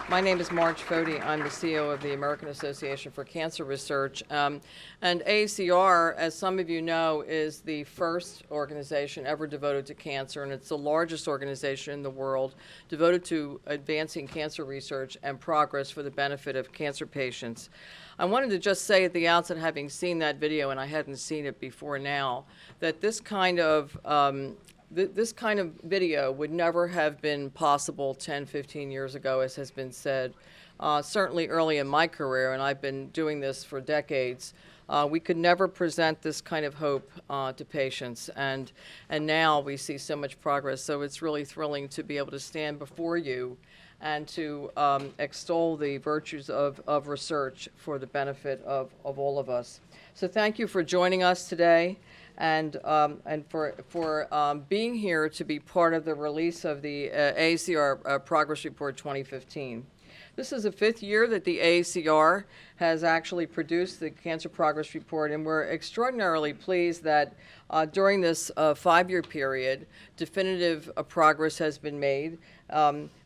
My name is Marge Foti. I'm the CEO of the American Association for Cancer Research. And AACR, as some of you know, is the first organization ever devoted to cancer, and it's the largest organization in the world devoted to advancing cancer research and progress for the benefit of cancer patients. I wanted to just say at the outset, having seen that video, and I hadn't seen it before now, that this kind of video would never have been possible 10, 15 years ago, as has been said. Certainly early in my career, and I've been doing this for decades, we could never present this kind of hope to patients. And now we see so much progress, so it's really thrilling to be able to stand before you and to extol the virtues of research for the benefit of all of us. So thank you for joining us today, and for being here to be part of the release of the AACR Progress Report 2015. This is the 5th year that the AACR has actually produced the Cancer Progress Report, and we're extraordinarily pleased that during this 5-year period, definitive progress has been made.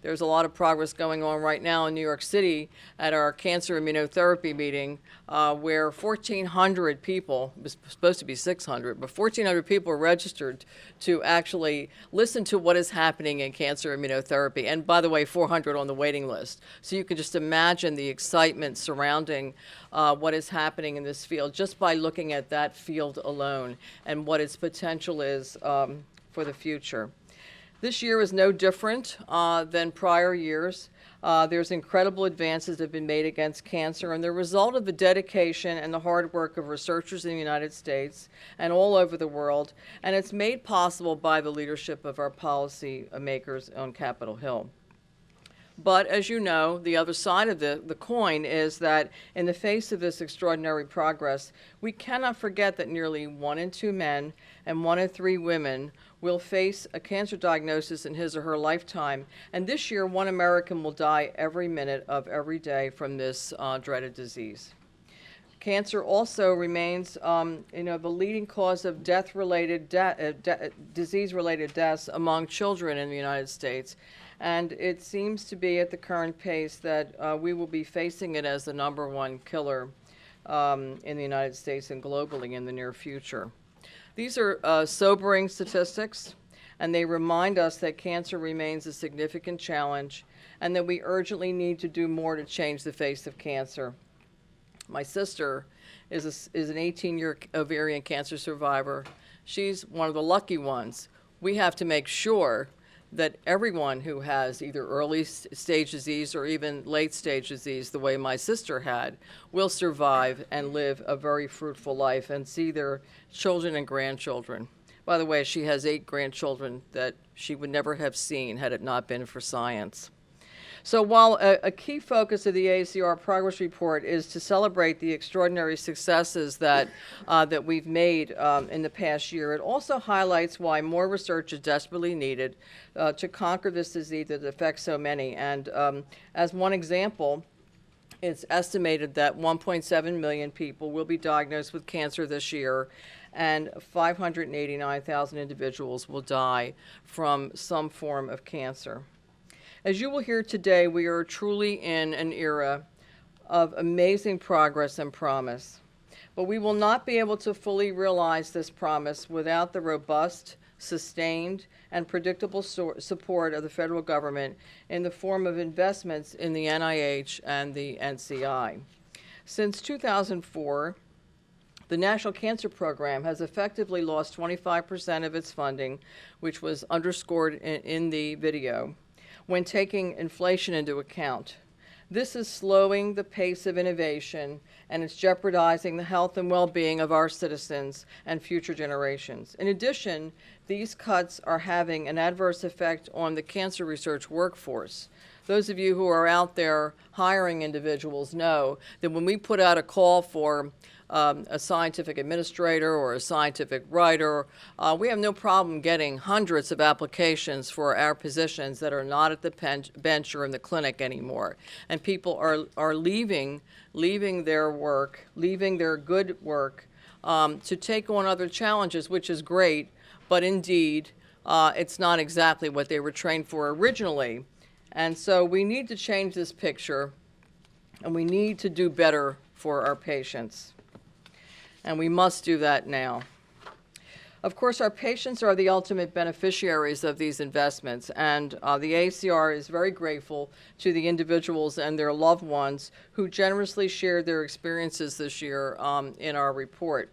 There's a lot of progress going on right now in New York City at our cancer immunotherapy meeting, where 1,400 people, it was supposed to be 600, but 1,400 people are registered to actually listen to what is happening in cancer immunotherapy. And by the way, 400 on the waiting list. So you can just imagine the excitement surrounding what is happening in this field just by looking at that field alone and what its potential is for the future. This year is no different than prior years. There's incredible advances that have been made against cancer, and the result of the dedication and the hard work of researchers in the United States and all over the world, and it's made possible by the leadership of our policy makers on Capitol Hill. But as you know, the other side of the coin is that in the face of this extraordinary progress, we cannot forget that nearly 1 in 2 men and 1 in 3 women will face a cancer diagnosis in his or her lifetime. And this year, 1 American will die every minute of every day from this dreaded disease. Cancer also remains, the leading cause of disease-related deaths among children in the United States. And it seems to be at the current pace that we will be facing it as the #1 killer in the United States and globally in the near future. These are sobering statistics, and they remind us that cancer remains a significant challenge and that we urgently need to do more to change the face of cancer. My sister is an 18-year ovarian cancer survivor. She's one of the lucky ones. We have to make sure that everyone who has either early stage disease or even late stage disease, the way my sister had, will survive and live a very fruitful life and see their children and grandchildren. By the way, she has 8 grandchildren that she would never have seen had it not been for science. So while a key focus of the AACR Progress Report is to celebrate the extraordinary successes that we've made in the past year, it also highlights why more research is desperately needed to conquer this disease that affects so many. And as one example, it's estimated that 1.7 million people will be diagnosed with cancer this year, and 589,000 individuals will die from some form of cancer. As you will hear today, we are truly in an era of amazing progress and promise. But we will not be able to fully realize this promise without the robust, sustained, and predictable support of the federal government in the form of investments in the NIH and the NCI. Since 2004, the National Cancer Program has effectively lost 25% of its funding, which was underscored in the video, when taking inflation into account. This is slowing the pace of innovation, and it's jeopardizing the health and well-being of our citizens and future generations. In addition, these cuts are having an adverse effect on the cancer research workforce. Those of you who are out there hiring individuals know that when we put out a call for a scientific administrator or a scientific writer, we have no problem getting hundreds of applications for our positions that are not at the bench or in the clinic anymore. And people are leaving their work, leaving their good work to take on other challenges, which is great, but indeed, it's not exactly what they were trained for originally. And so we need to change this picture, and we need to do better for our patients. And we must do that now. Of course, our patients are the ultimate beneficiaries of these investments, and the AACR is very grateful to the individuals and their loved ones who generously shared their experiences this year in our report.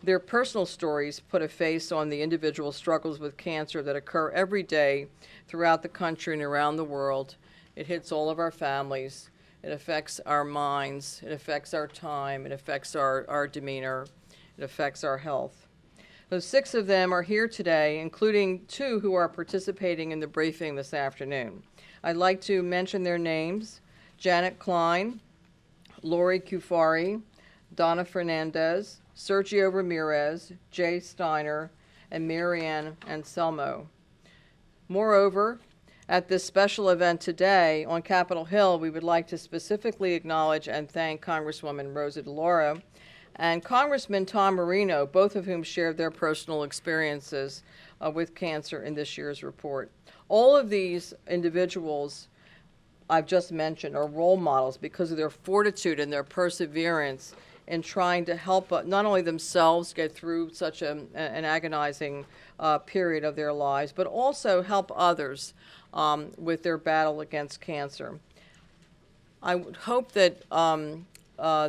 Their personal stories put a face on the individual struggles with cancer that occur every day throughout the country and around the world. It hits all of our families. It affects our minds. It affects our time. It affects our demeanor. It affects our health. Those 6 of them are here today, including 2 who are participating in the briefing this afternoon. I'd like to mention their names: Janet Klein, Lori Kufari, Donna Fernandez, Sergio Ramirez, Jay Steiner, and Marianne Anselmo. Moreover, at this special event today on Capitol Hill, we would like to specifically acknowledge and thank Congresswoman Rosa DeLauro and Congressman Tom Marino, both of whom shared their personal experiences with cancer in this year's report. All of these individuals I've just mentioned are role models because of their fortitude and their perseverance in trying to help not only themselves get through such an agonizing period of their lives, but also help others with their battle against cancer. I would hope that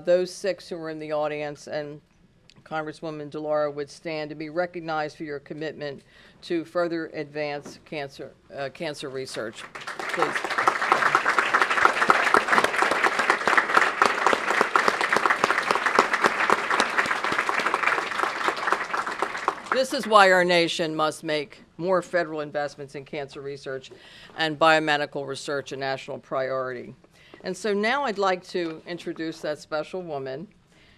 those 6 who are in the audience and Congresswoman DeLauro would stand to be recognized for your commitment to further advance cancer research. Please. This is why our nation must make more federal investments in cancer research and biomedical research a national priority. And so now I'd like to introduce that special woman.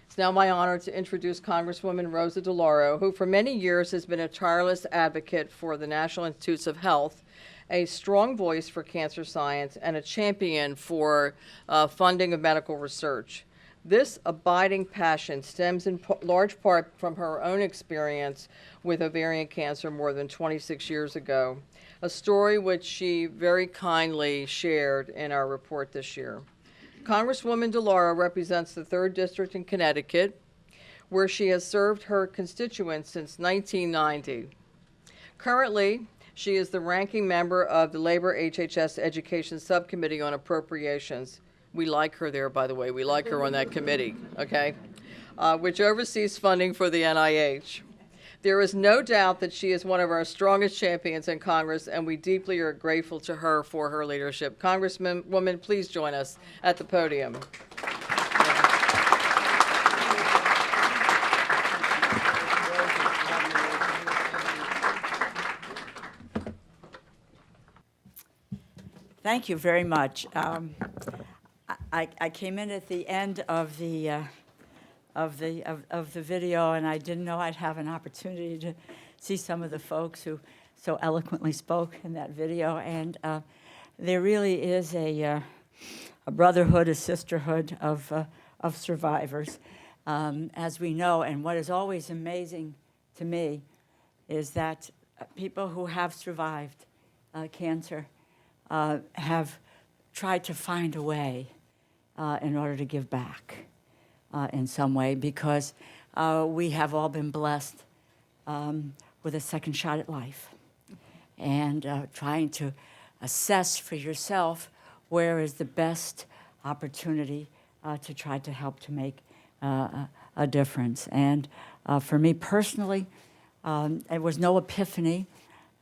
It's now my honor to introduce Congresswoman Rosa DeLauro, who for many years has been a tireless advocate for the National Institutes of Health, a strong voice for cancer science, and a champion for funding of medical research. This abiding passion stems in large part from her own experience with ovarian cancer more than 26 years ago, a story which she very kindly shared in our report this year. Congresswoman DeLauro represents the 3rd District in Connecticut, where she has served her constituents since 1990. Currently, she is the ranking member of the Labor HHS Education Subcommittee on Appropriations. We like her there, by the way. We like her on that committee, okay? Which oversees funding for the NIH. There is no doubt that she is one of our strongest champions in Congress, and we deeply are grateful to her for her leadership. Congresswoman, please join us at the podium. Thank you very much. I came in at the end of the video, and I didn't know I'd have an opportunity to see some of the folks who so eloquently spoke in that video. And there really is a brotherhood, a sisterhood of survivors, as we know. And what is always amazing to me is that people who have survived cancer have tried to find a way in order to give back in some way, because we have all been blessed with a second shot at life, and trying to assess for yourself where is the best opportunity to try to help to make a difference. And for me personally, it was no epiphany,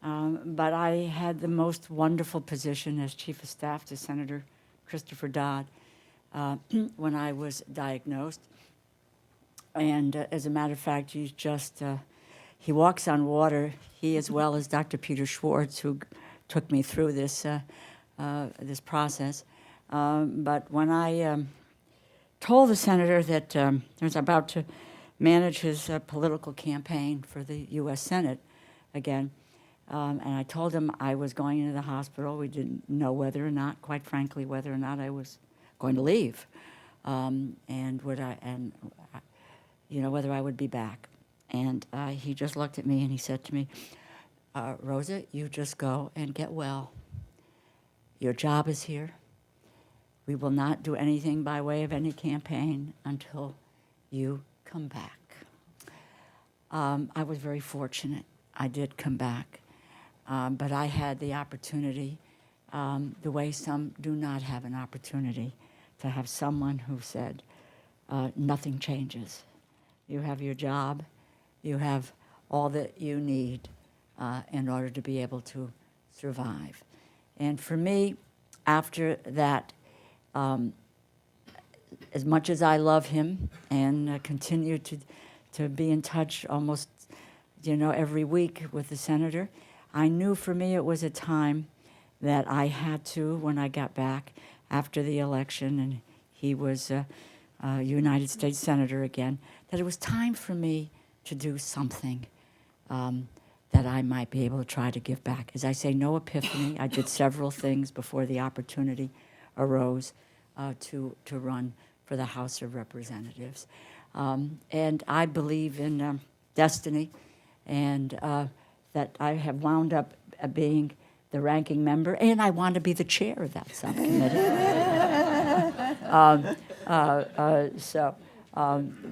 but I had the most wonderful position as Chief of Staff to Senator Christopher Dodd when I was diagnosed. And as a matter of fact, he walks on water, he as well as Dr. Peter Schwartz, who took me through this process. But when I told the senator that I was about to manage his political campaign for the U.S. Senate again, and I told him I was going into the hospital. We didn't know whether or not, quite frankly, whether or not I was going to leave, and whether I would be back. And he just looked at me and he said to me, Rosa, you just go and get well. Your job is here. We will not do anything by way of any campaign until you come back. I was very fortunate. I did come back. But I had the opportunity, the way some do not have an opportunity, to have someone who said, nothing changes. You have your job. You have all that you need in order to be able to survive. And for me, after that, as much as I love him and continue to be in touch almost, every week with the senator, I knew for me it was a time that I had to, when I got back after the election and he was a United States Senator again, that it was time for me to do something that I might be able to try to give back. As I say, no epiphany. I did several things before the opportunity arose to run for the House of Representatives. And I believe in destiny, and that I have wound up being the ranking member, and I want to be the chair of that subcommittee.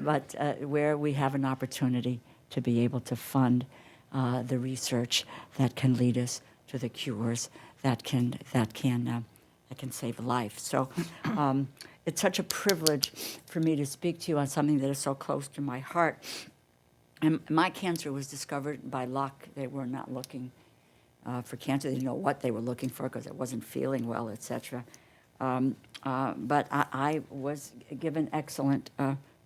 But where we have an opportunity to be able to fund the research that can lead us to the cures that can save a life. So it's such a privilege for me to speak to you on something that is so close to my heart. And my cancer was discovered by luck. They were not looking for cancer. They didn't know what they were looking for because I wasn't feeling well, etc. But I was given excellent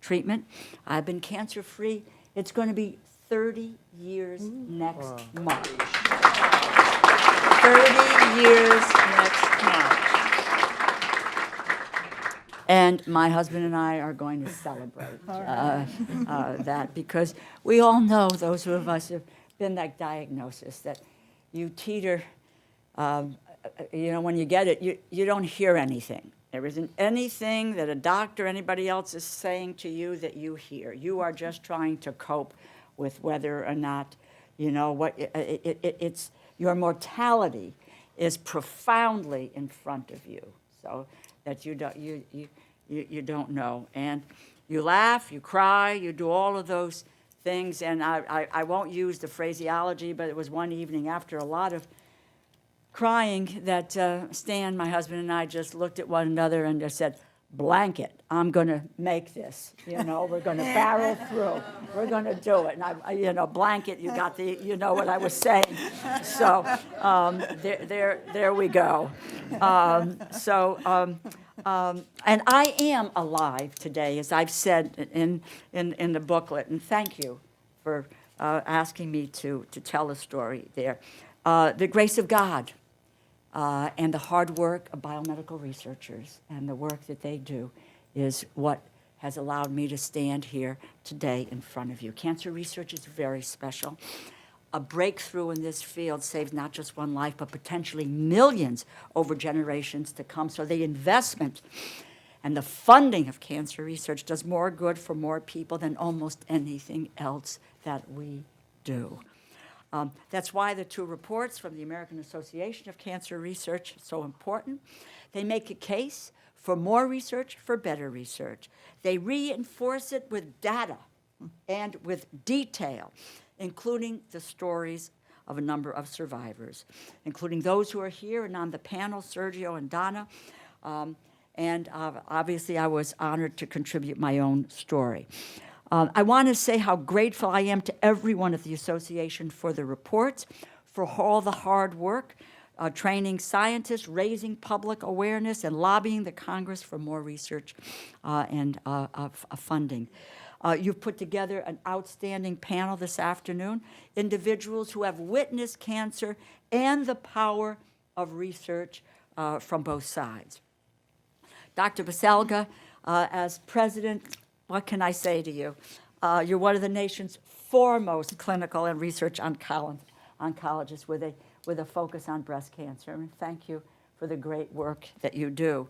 treatment. I've been cancer-free. It's going to be 30 years next March. 30 years next March. And my husband and I are going to celebrate that, because we all know, those of us who have been that diagnosis, that you teeter, when you get it, you don't hear anything. There isn't anything that a doctor or anybody else is saying to you that you hear. You are just trying to cope with whether or not, it's your mortality is profoundly in front of you, so that you don't know. And you laugh, you cry, you do all of those things. And I won't use the phraseology, but it was one evening after a lot of crying that Stan, my husband, and I just looked at one another and just said, blanket, I'm going to make this. We're going to barrel through. We're going to do it. And blanket, you got what I was saying. So there we go. And I am alive today, as I've said in the booklet. And thank you for asking me to tell a story there. The grace of God. And the hard work of biomedical researchers and the work that they do is what has allowed me to stand here today in front of you. Cancer research is very special. A breakthrough in this field saves not just one life, but potentially millions over generations to come. So the investment and the funding of cancer research does more good for more people than almost anything else that we do. That's why the two reports from the American Association of Cancer Research are so important. They make a case for more research, for better research. They reinforce it with data and with detail, including the stories of a number of survivors, including those who are here and on the panel, Sergio and Donna. And obviously, I was honored to contribute my own story. I want to say how grateful I am to everyone at the association for the reports, for all the hard work, training scientists, raising public awareness, and lobbying the Congress for more research and funding. You've put together an outstanding panel this afternoon, individuals who have witnessed cancer and the power of research from both sides. Dr. Baselga, as president, what can I say to you? You're one of the nation's foremost clinical and research oncologists with a focus on breast cancer. And thank you for the great work that you do.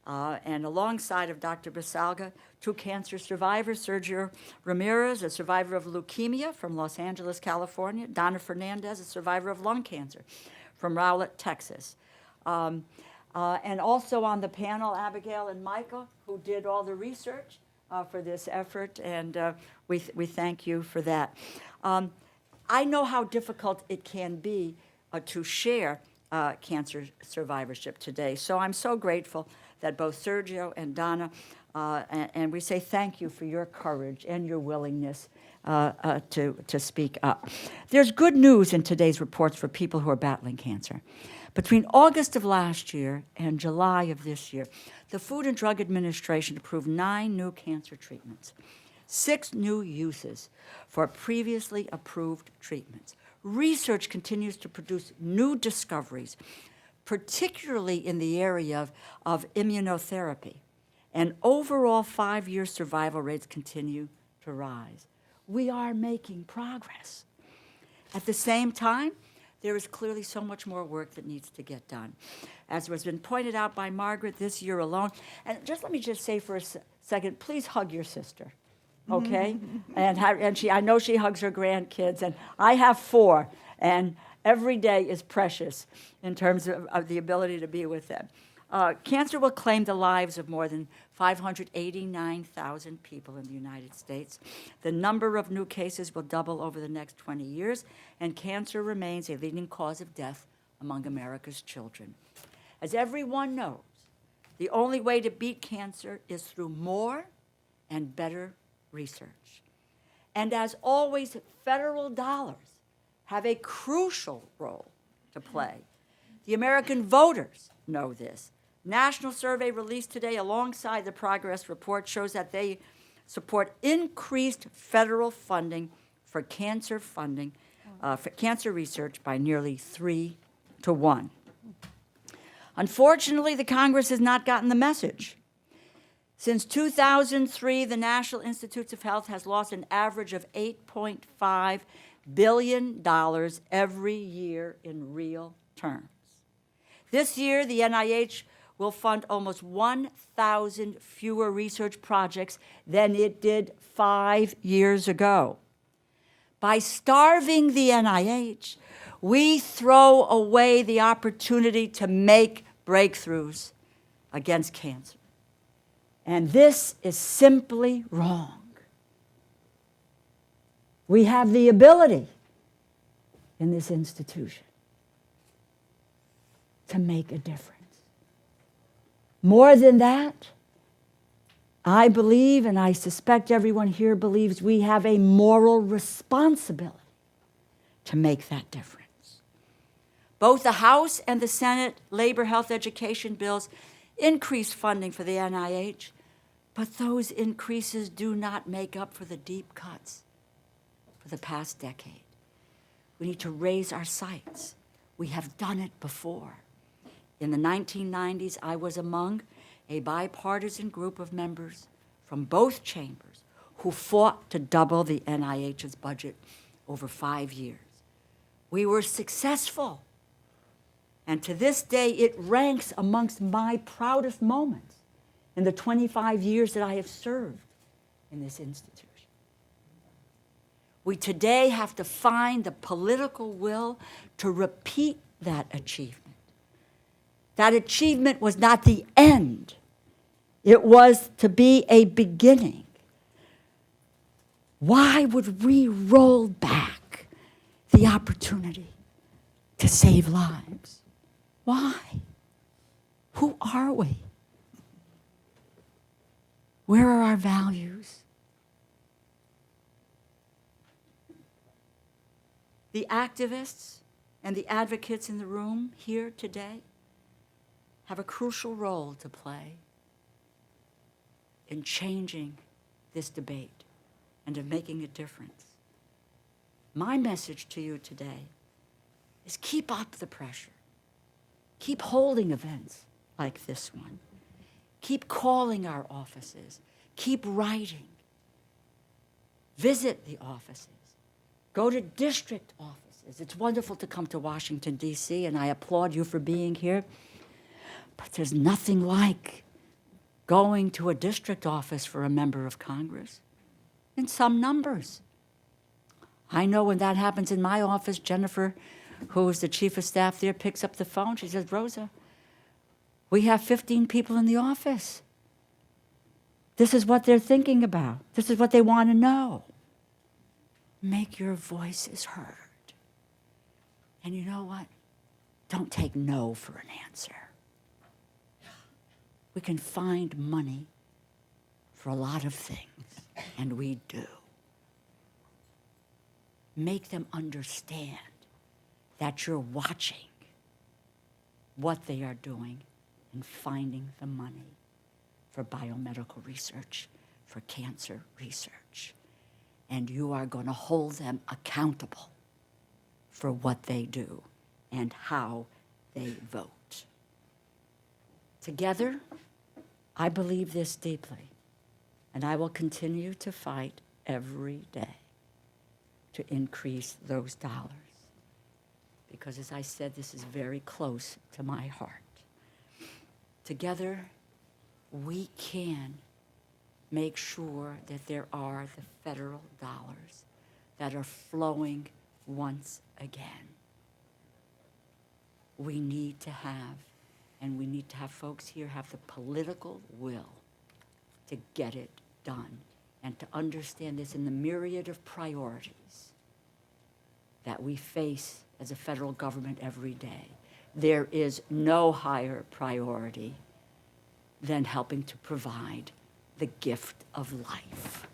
And alongside of Dr. Baselga, two cancer survivors, Sergio Ramirez, a survivor of leukemia from Los Angeles, California, Donna Fernandez, a survivor of lung cancer from Rowlett, Texas. And also on the panel, Abigail and Micah, who did all the research for this effort, and we thank you for that. I know how difficult it can be to share cancer survivorship today, so I'm so grateful that both Sergio and Donna, and we say thank you for your courage and your willingness to speak up. There's good news in today's reports for people who are battling cancer. Between August of last year and July of this year, the Food and Drug Administration approved 9 new cancer treatments, 6 new uses for previously approved treatments. Research continues to produce new discoveries, particularly in the area of immunotherapy. And overall 5-year survival rates continue to rise. We are making progress. At the same time, there is clearly so much more work that needs to get done. As has been pointed out by Margaret this year alone, and just let me just say for a second, please hug your sister, okay? And I know she hugs her grandkids, and I have 4, and every day is precious in terms of the ability to be with them. Cancer will claim the lives of more than 589,000 people in the United States. The number of new cases will double over the next 20 years, and cancer remains a leading cause of death among America's children. As everyone knows, the only way to beat cancer is through more and better research. And as always, federal dollars have a crucial role to play. The American voters know this. National survey released today alongside the progress report shows that they support increased federal funding for cancer research by nearly 3 to 1. Unfortunately, the Congress has not gotten the message. Since 2003, the National Institutes of Health has lost an average of $8.5 billion every year in real terms. This year, the NIH will fund almost 1,000 fewer research projects than it did 5 years ago. By starving the NIH, we throw away the opportunity to make breakthroughs against cancer. And this is simply wrong. We have the ability in this institution to make a difference. More than that, I believe, and I suspect everyone here believes, we have a moral responsibility to make that difference. Both the House and the Senate labor health education bills increase funding for the NIH, but those increases do not make up for the deep cuts for the past decade. We need to raise our sights. We have done it before. In the 1990s, I was among a bipartisan group of members from both chambers who fought to double the NIH's budget over 5 years. We were successful. And to this day, it ranks amongst my proudest moments in the 25 years that I have served in this institution. We today have to find the political will to repeat that achievement. That achievement was not the end. It was to be a beginning. Why would we roll back the opportunity to save lives? Why? Who are we? Where are our values? The activists and the advocates in the room here today have a crucial role to play in changing this debate and of making a difference. My message to you today is keep up the pressure. Keep holding events like this one. Keep calling our offices. Keep writing. Visit the offices. Go to district offices. It's wonderful to come to Washington, D.C., and I applaud you for being here. But there's nothing like going to a district office for a member of Congress in some numbers. I know when that happens in my office, Jennifer, who is the chief of staff there, picks up the phone. She says, Rosa, We have 15 people in the office. This is what they're thinking about. This is what they want to know. Make your voices heard. And you know what? Don't take no for an answer. We can find money for a lot of things, and we do. Make them understand that you're watching what they are doing and finding the money for biomedical research, for cancer research. And you are going to hold them accountable for what they do and how they vote. Together, I believe this deeply, and I will continue to fight every day to increase those dollars. Because as I said, this is very close to my heart. Together, we can make sure that there are the federal dollars that are flowing once again. We need to have, and we need to have folks here have the political will to get it done and to understand this in the myriad of priorities that we face as a federal government every day. There is no higher priority than helping to provide the gift of life.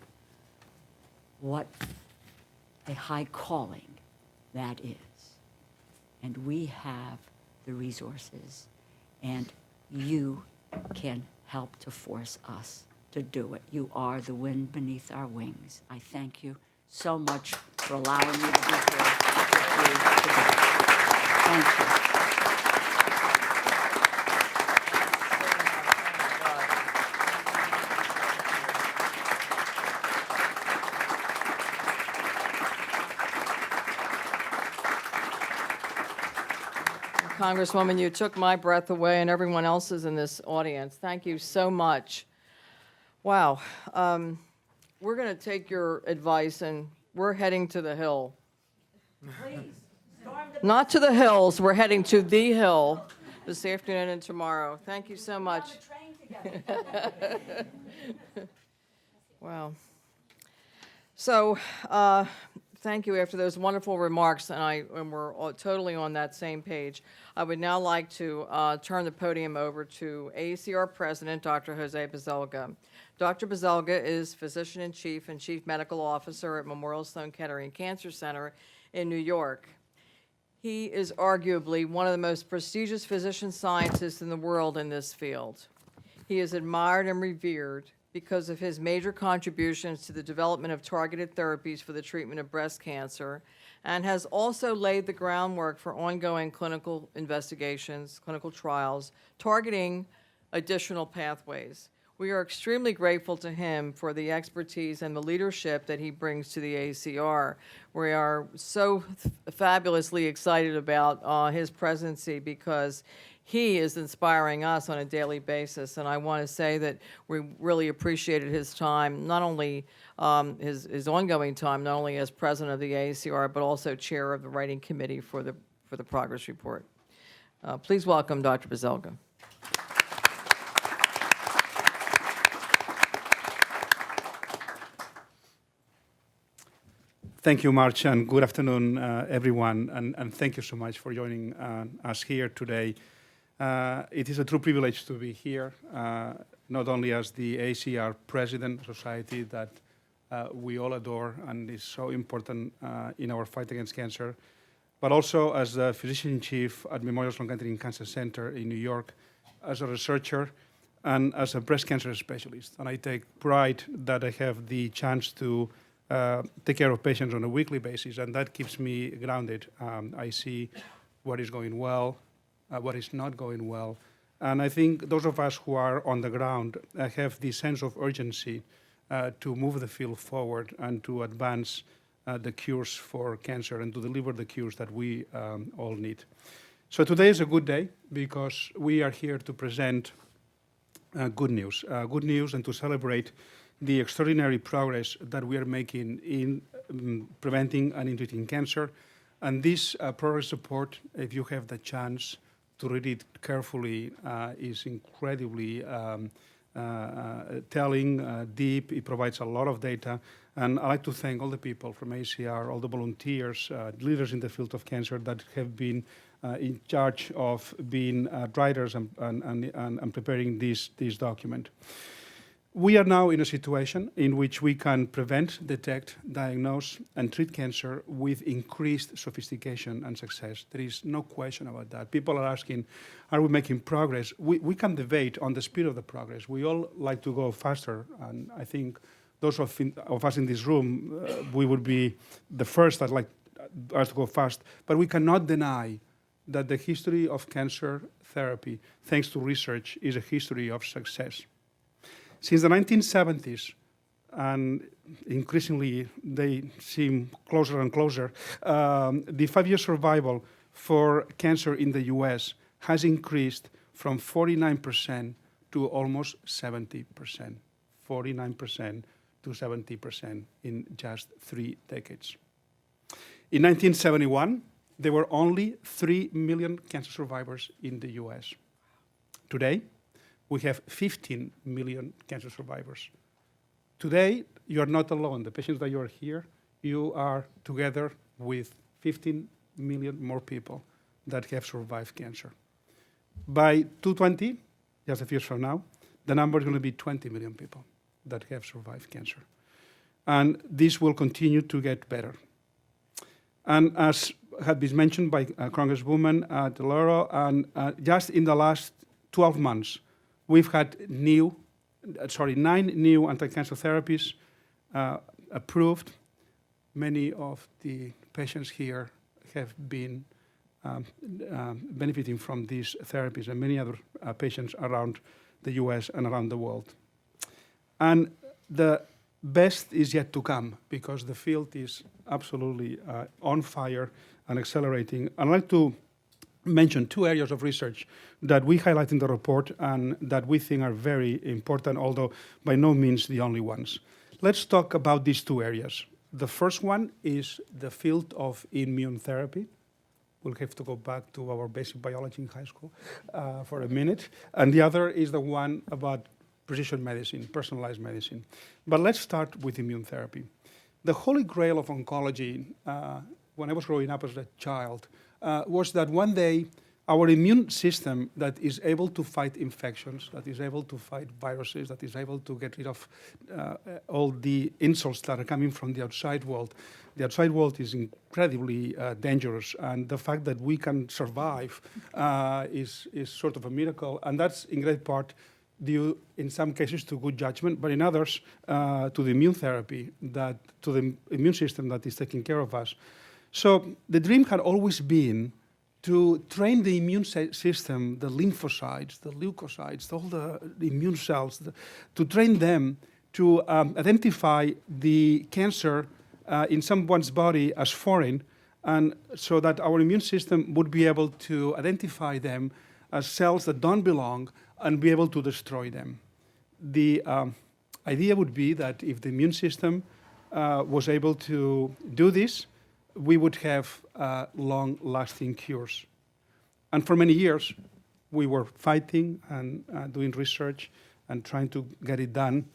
What a high calling that is. And we have the resources, and you can help to force us to do it. You are the wind beneath our wings. I thank you so much for allowing me to be here with you today. Thank you. Congresswoman, you took my breath away and everyone else's in this audience. Thank you so much. Wow. We're going to take your advice and we're heading to the Hill. Please, storm the Not to the hills, we're heading to the Hill this afternoon and tomorrow. Thank you so much. train together. Wow. So, thank you. After those wonderful remarks, and we're all totally on that same page, I would now like to turn the podium over to AACR President, Dr. Jose Bazelga. Dr. Bazelga is Physician-in-Chief and Chief Medical Officer at Memorial Sloan Kettering Cancer Center in New York. He is arguably one of the most prestigious physician scientists in the world in this field. He is admired and revered because of his major contributions to the development of targeted therapies for the treatment of breast cancer, and has also laid the groundwork for ongoing clinical investigations, clinical trials, targeting additional pathways. We are extremely grateful to him for the expertise and the leadership that he brings to the AACR. We are so fabulously excited about his presidency because he is inspiring us on a daily basis, and I want to say that we really appreciated his time, not only his ongoing time, not only as president of the AACR, but also chair of the writing committee for the progress report. Please welcome Dr. Bazelga. Thank you, March, and good afternoon, everyone, and thank you so much for joining us here today. It is a true privilege to be here, not only as the AACR President Society that we all adore and is so important in our fight against cancer, but also as the Physician-in-Chief at Memorial Sloan Kettering Cancer Center in New York, as a researcher, and as a breast cancer specialist. And I take pride that I have the chance to take care of patients on a weekly basis, and that keeps me grounded. I see what is going well, what is not going well. And I think those of us who are on the ground have the sense of urgency to move the field forward and to advance the cures for cancer and to deliver the cures that we all need. So today is a good day because we are here to present good news and to celebrate the extraordinary progress that we are making in preventing and in treating cancer. And this progress report, if you have the chance to read it carefully is incredibly telling, deep. It provides a lot of data. And I'd like to thank all the people from AACR, all the volunteers, leaders in the field of cancer that have been in charge of being writers and preparing this document. We are now in a situation in which we can prevent, detect, diagnose, and treat cancer with increased sophistication and success. There is no question about that. People are asking, are we making progress? We can debate on the speed of the progress. We all like to go faster, and I think those of us in this room, we would be the first that like us to go fast, but we cannot deny that the history of cancer therapy, thanks to research, is a history of success. Since the 1970s, and increasingly they seem closer and closer, the 5-year survival for cancer in the US has increased from 49% to almost 70%. 49% to 70% in just 3 decades. In 1971, there were only 3 million cancer survivors in the US. Today, we have 15 million cancer survivors. Today, you are not alone. The patients that you are here, you are together with 15 million more people that have survived cancer. By 2020, just a few years from now, the number is going to be 20 million people that have survived cancer. And this will continue to get better. And as had been mentioned by Congresswoman DeLauro, and just in the last 12 months, we've had 9 new anti-cancer therapies approved. Many of the patients here have been benefiting from these therapies, and many other patients around the US and around the world. And the best is yet to come, because the field is absolutely on fire and accelerating. I'd like to mention 2 areas of research that we highlight in the report and that we think are very important, although by no means the only ones. Let's talk about these 2 areas. The first one is the field of immune therapy. We'll have to go back to our basic biology in high school for a minute. And the other is the one about precision medicine, personalized medicine. But let's start with immune therapy. The holy grail of oncology, when I was growing up as a child, was that one day our immune system that is able to fight infections, that is able to fight viruses, that is able to get rid of all the insults that are coming from the outside world. The outside world is incredibly dangerous, and the fact that we can survive is sort of a miracle, and that's in great part due, in some cases, to good judgment, but in others, to the immune therapy, to the immune system that is taking care of us. So the dream had always been to train the immune system, the lymphocytes, the leukocytes, all the immune cells, to train them to identify the cancer in someone's body as foreign, and so that our immune system would be able to identify them as cells that don't belong and be able to destroy them. The idea would be that if the immune system was able to do this, we would have long-lasting cures. And for many years, we were fighting and doing research and trying to get it done.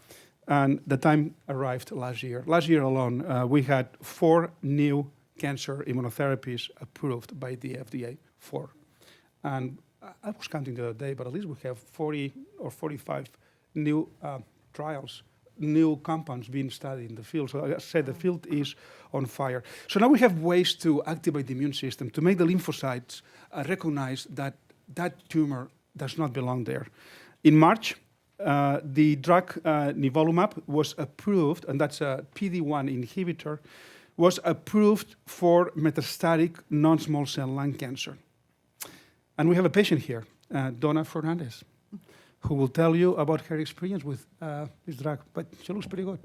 And the time arrived last year. Last year alone, we had 4 new cancer immunotherapies approved by the FDA, 4. And I was counting the other day, but at least we have 40 or 45 new trials, new compounds being studied in the field. So like I said, the field is on fire. So now we have ways to activate the immune system, to make the lymphocytes recognize that that tumor does not belong there. In March, the drug nivolumab was approved, and that's a PD-1 inhibitor, was approved for metastatic non-small cell lung cancer. And we have a patient here, Donna Fernandez, who will tell you about her experience with this drug, but she looks pretty good.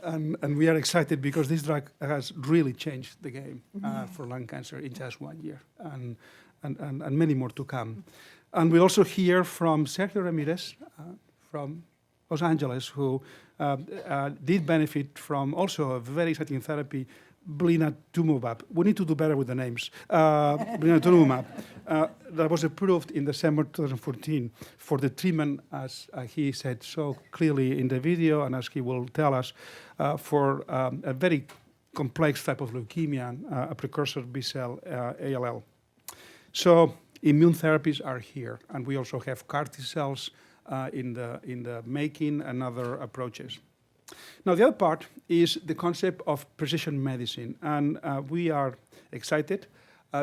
And we are excited because this drug has really changed the game for lung cancer in just 1 year, and many more to come. And we also hear from Sergio Ramirez from Los Angeles, who did benefit from also a very exciting therapy, blinatumomab. We need to do better with the names. Blinatumomab. That was approved in December 2014 for the treatment, as he said so clearly in the video, and as he will tell us, for a very complex type of leukemia, a precursor B-cell ALL. So immune therapies are here, and we also have CAR T cells in the making and other approaches. Now, the other part is the concept of precision medicine, and we are excited.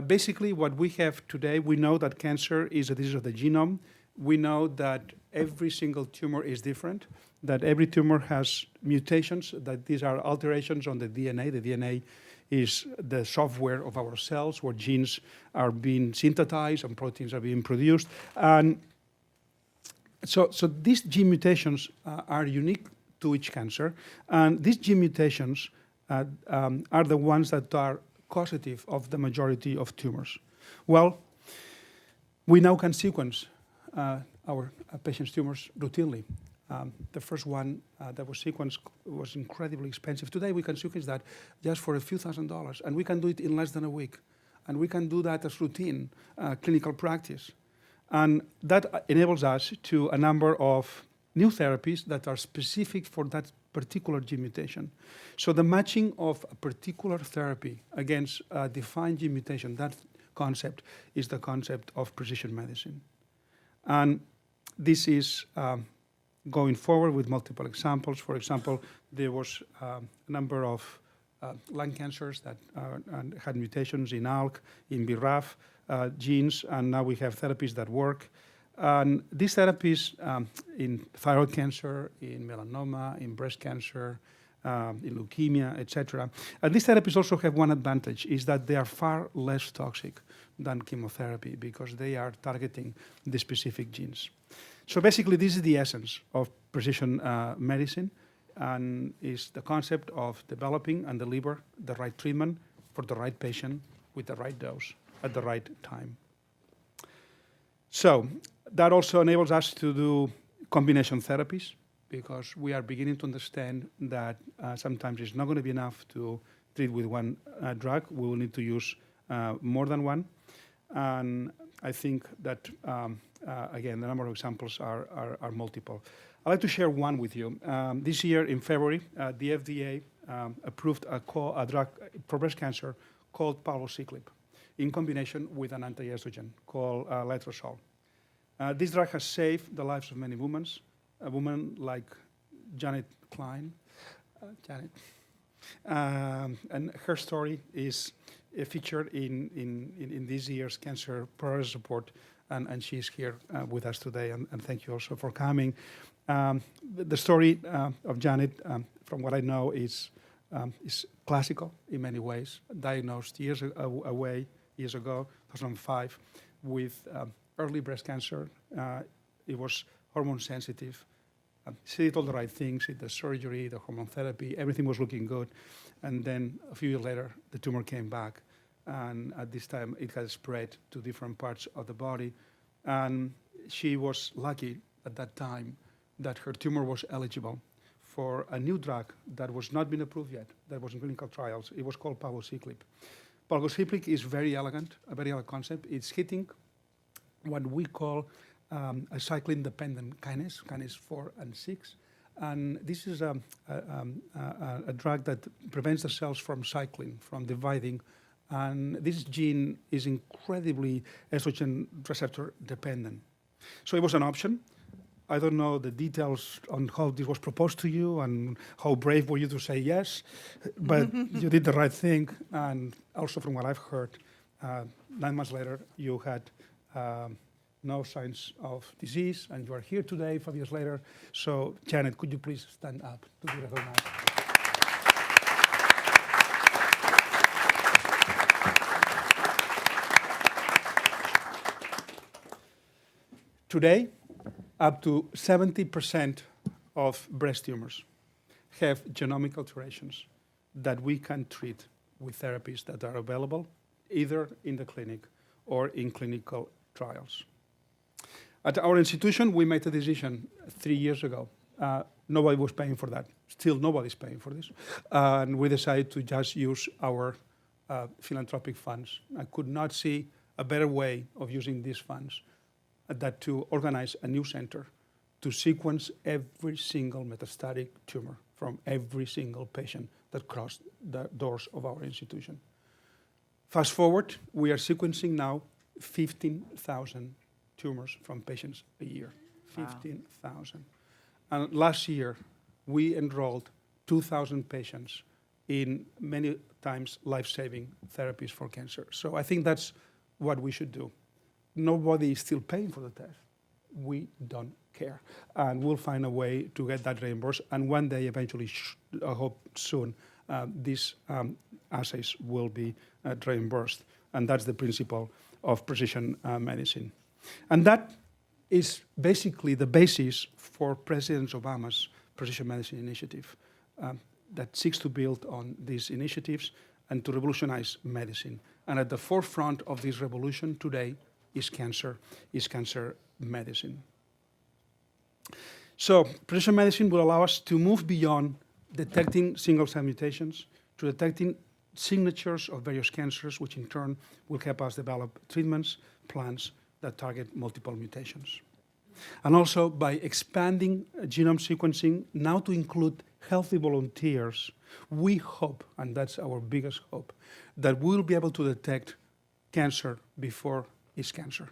Basically, what we have today, we know that cancer is a disease of the genome. We know that every single tumor is different, that every tumor has mutations, that these are alterations on the DNA. The DNA is the software of our cells, where genes are being synthesized and proteins are being produced. And so these gene mutations are unique to each cancer, and these gene mutations are the ones that are causative of the majority of tumors. Well, we now can sequence our patients' tumors routinely. The first one that was sequenced was incredibly expensive. Today we can sequence that just for a few $1,000s, and we can do it in less than a week. And we can do that as routine clinical practice. And that enables us to a number of new therapies that are specific for that particular gene mutation. So the matching of a particular therapy against a defined gene mutation, that concept is the concept of precision medicine. And this is going forward with multiple examples. For example, there was a number of lung cancers that had mutations in ALK, in BRAF genes, and now we have therapies that work. And these therapies in thyroid cancer, in melanoma, in breast cancer, in leukemia, etc. And these therapies also have one advantage, is that they are far less toxic than chemotherapy because they are targeting the specific genes. So basically, this is the essence of precision medicine, and is the concept of developing and deliver the right treatment for the right patient with the right dose at the right time. So that also enables us to do combination therapies, because we are beginning to understand that sometimes it's not going to be enough to treat with one drug. We will need to use more than one. And I think that, again, the number of examples are multiple. I'd like to share one with you. This year in February, the FDA approved a drug for breast cancer called palbociclib in combination with an anti-estrogen called letrozole. This drug has saved the lives of many women. A woman like Janet Klein, and her story is featured in this year's Cancer Progress Report, and she's here with us today, and thank you also for coming. The story of Janet, from what I know, is classical in many ways. Diagnosed years ago, 2005, with early breast cancer. It was hormone sensitive. She did all the right things, the surgery, the hormone therapy, everything was looking good. And then a few years later, the tumor came back. And at this time, it had spread to different parts of the body. And she was lucky at that time that her tumor was eligible for a new drug that was not been approved yet, that was in clinical trials. It was called palbociclib. Palbociclib is very elegant, a very elegant concept. It's hitting what we call a cyclin-dependent kinase 4 and 6. And this is a drug that prevents the cells from cycling, from dividing. And this gene is incredibly estrogen receptor dependent. So it was an option. I don't know the details on how this was proposed to you and how brave were you to say yes, but you did the right thing. And also from what I've heard, 9 months later, you had no signs of disease, and you are here today, 5 years later. So, Janet, could you please stand up to be recognized? Today, up to 70% of breast tumors have genomic alterations that we can treat with therapies that are available either in the clinic or in clinical trials. At our institution, we made a decision 3 years ago Nobody was paying for that. Still, nobody's paying for this. And we decided to just use our philanthropic funds. I could not see a better way of using these funds than to organize a new center to sequence every single metastatic tumor from every single patient that crossed the doors of our institution. Fast forward, we are sequencing now 15,000 tumors from patients a year. Wow. 15,000. And last year, we enrolled 2,000 patients in many times life-saving therapies for cancer. So I think that's what we should do. Nobody is still paying for the test. We don't care. And we'll find a way to get that reimbursed. And one day, eventually, I hope soon, these assays will be reimbursed. And that's the principle of precision medicine. And that is basically the basis for President Obama's precision medicine initiative that seeks to build on these initiatives and to revolutionize medicine. And at the forefront of this revolution today is cancer medicine. So precision medicine will allow us to move beyond detecting single-cell mutations to detecting signatures of various cancers, which in turn will help us develop treatments, plans that target multiple mutations. And also by expanding genome sequencing now to include healthy volunteers, we hope, and that's our biggest hope, that we'll be able to detect cancer before it's cancer.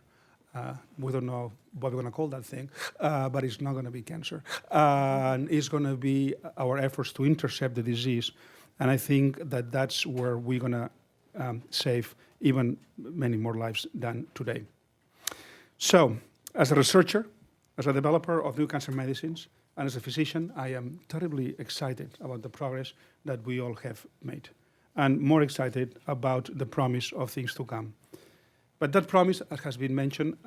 We don't know what we're going to call that thing, but it's not going to be cancer. And it's going to be our efforts to intercept the disease. And I think that that's where we're going to save even many more lives than today. So, as a researcher, as a developer of new cancer medicines, and as a physician, I am terribly excited about the progress that we all have made, and more excited about the promise of things to come. But that promise, as has been mentioned,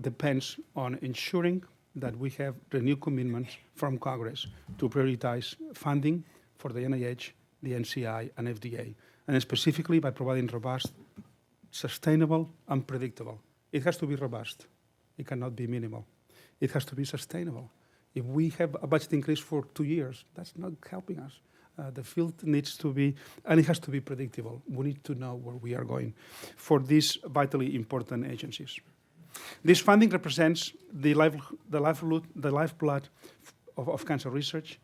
depends on ensuring that we have renewed commitments from Congress to prioritize funding for the NIH, the NCI, and FDA, and specifically by providing robust, sustainable, and predictable. It has to be robust. It cannot be minimal. It has to be sustainable. If we have a budget increase for 2 years, that's not helping us. The field needs to be, and it has to be predictable. We need to know where we are going for these vitally important agencies. This funding represents the lifeblood of cancer research,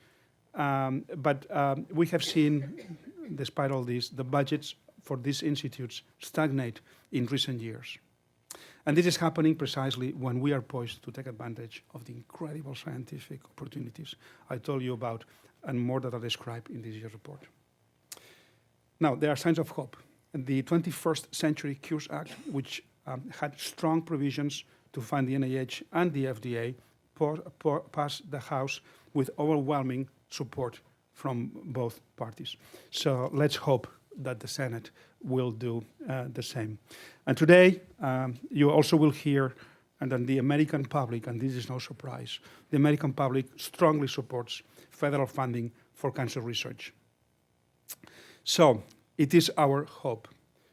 but we have seen, despite all this, the budgets for these institutes stagnate in recent years. And this is happening precisely when we are poised to take advantage of the incredible scientific opportunities I told you about, and more that are described in this year's report. Now, there are signs of hope. The 21st Century Cures Act, which had strong provisions to fund the NIH and the FDA, passed the House with overwhelming support from both parties. So let's hope that the Senate will do the same. And today, you also will hear, and then the American public, and this is no surprise, the American public strongly supports federal funding for cancer research. So it is our hope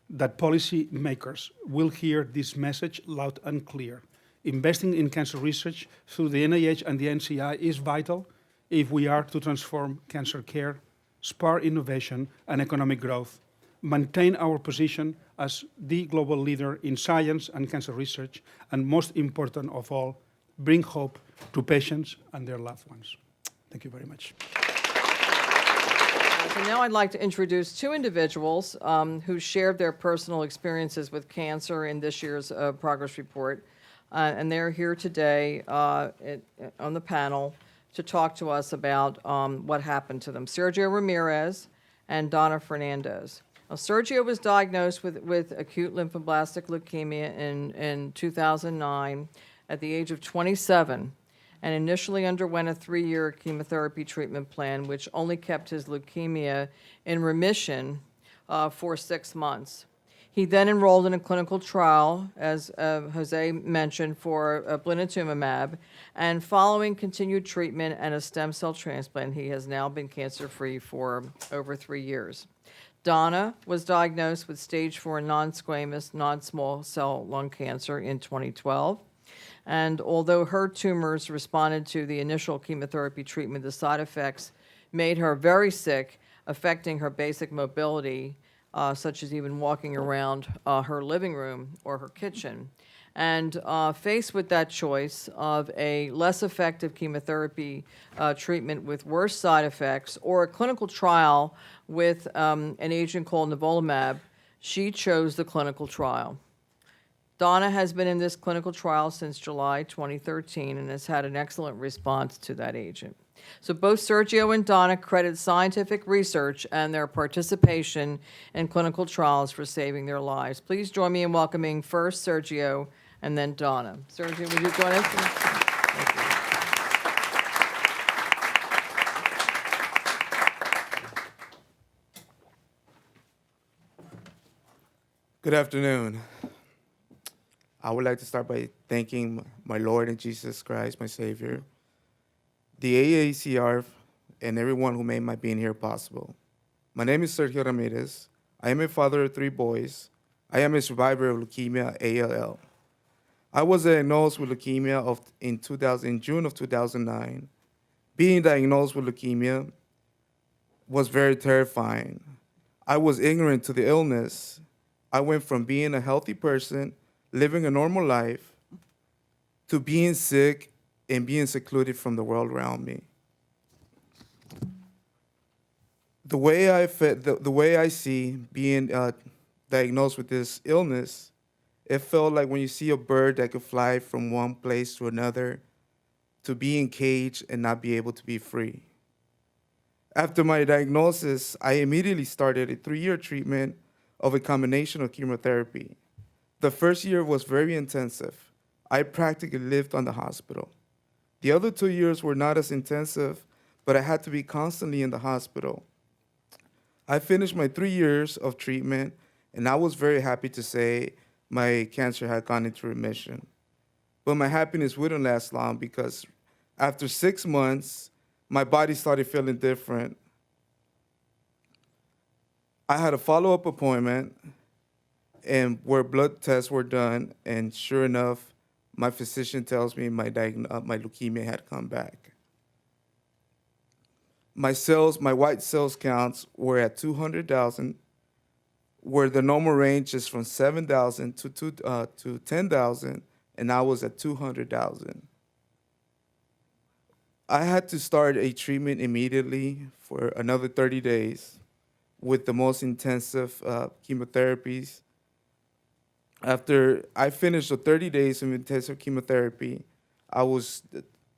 that policymakers will hear this message loud and clear. Investing in cancer research through the NIH and the NCI is vital if we are to transform cancer care, spur innovation and economic growth, maintain our position as the global leader in science and cancer research, and most important of all, bring hope to patients and their loved ones. Thank you very much. So now I'd like to introduce two individuals who shared their personal experiences with cancer in this year's progress report. And they're here today on the panel to talk to us about what happened to them. Sergio Ramirez and Donna Fernandez. Now, Sergio was diagnosed with acute lymphoblastic leukemia in 2009 at the age of 27 and initially underwent a 3-year chemotherapy treatment plan, which only kept his leukemia in remission for 6 months. He then enrolled in a clinical trial, as Jose mentioned, for blinatumomab, and following continued treatment and a stem cell transplant, he has now been cancer-free for over 3 years. Donna was diagnosed with stage 4 non-squamous, non-small cell lung cancer in 2012. And although her tumors responded to the initial chemotherapy treatment, the side effects made her very sick, affecting her basic mobility, such as even walking around her living room or her kitchen. And faced with that choice of a less effective chemotherapy treatment with worse side effects or a clinical trial with an agent called nivolumab, she chose the clinical trial. Donna has been in this clinical trial since July 2013 and has had an excellent response to that agent. So both Sergio and Donna credit scientific research and their participation in clinical trials for saving their lives. Please join me in welcoming first Sergio and then Donna. Sergio, would you join us? Thank you. Good afternoon. I would like to start by thanking my Lord and Jesus Christ, my Savior, the AACR, and everyone who made my being here possible. My name is Sergio Ramirez. I am a father of 3 boys. I am a survivor of leukemia, ALL. I was diagnosed with leukemia in June of 2009. Being diagnosed with leukemia was very terrifying. I was ignorant to the illness. I went from being a healthy person, living a normal life, to being sick and being secluded from the world around me. The way I see being diagnosed with this illness, it felt like when you see a bird that could fly from one place to another, to be in cage and not be able to be free. After my diagnosis, I immediately started a 3-year treatment of a combination of chemotherapy. The first year was very intensive. I practically lived on the hospital. The other 2 years were not as intensive, but I had to be constantly in the hospital. I finished my 3 years of treatment, and I was very happy to say my cancer had gone into remission. But my happiness wouldn't last long because after 6 months, my body started feeling different. I had a follow-up appointment and where blood tests were done, and sure enough, my physician tells me my leukemia had come back. My white cells counts were at 200,000, where the normal range is from 7,000 to 10,000, and I was at 200,000. I had to start a treatment immediately for another 30 days with the most intensive chemotherapies. After I finished the 30 days of intensive chemotherapy, I was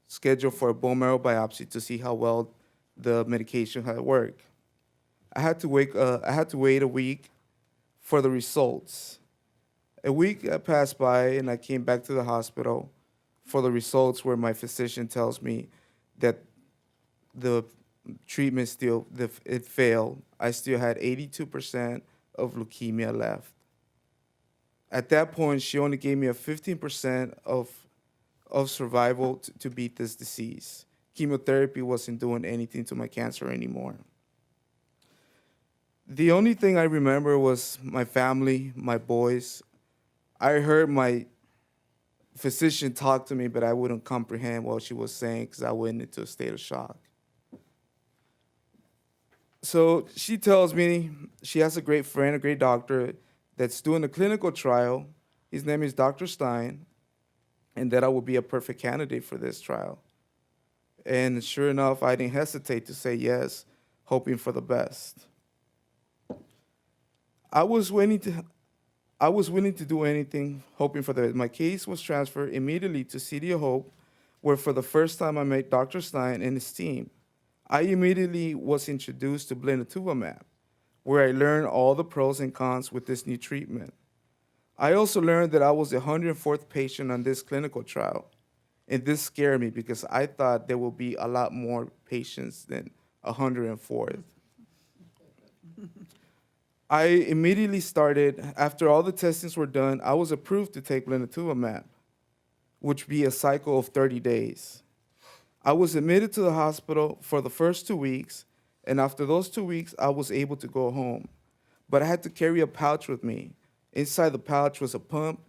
scheduled for a bone marrow biopsy to see how well the medication had worked. I had to wait a week for the results. A week passed by, and I came back to the hospital for the results where my physician tells me that the treatment it failed. I still had 82% of leukemia left. At that point, she only gave me a 15% of survival to beat this disease. Chemotherapy wasn't doing anything to my cancer anymore. The only thing I remember was my family, my boys. I heard my physician talk to me, but I wouldn't comprehend what she was saying because I went into a state of shock. So she tells me she has a great friend, a great doctor, that's doing a clinical trial. His name is Dr. Stein, and that I would be a perfect candidate for this trial. And sure enough, I didn't hesitate to say yes, hoping for the best. I was willing to do anything, hoping for the best. My case was transferred immediately to City of Hope, where for the first time I met Dr. Stein and his team. I immediately was introduced to blinatumomab, where I learned all the pros and cons with this new treatment. I also learned that I was the 104th patient on this clinical trial, and this scared me because I thought there would be a lot more patients than 104th. I immediately started, after all the testings were done, I was approved to take blinatumomab, which would be a cycle of 30 days. I was admitted to the hospital for the first 2 weeks, and after those 2 weeks, I was able to go home. But I had to carry a pouch with me. Inside the pouch was a pump,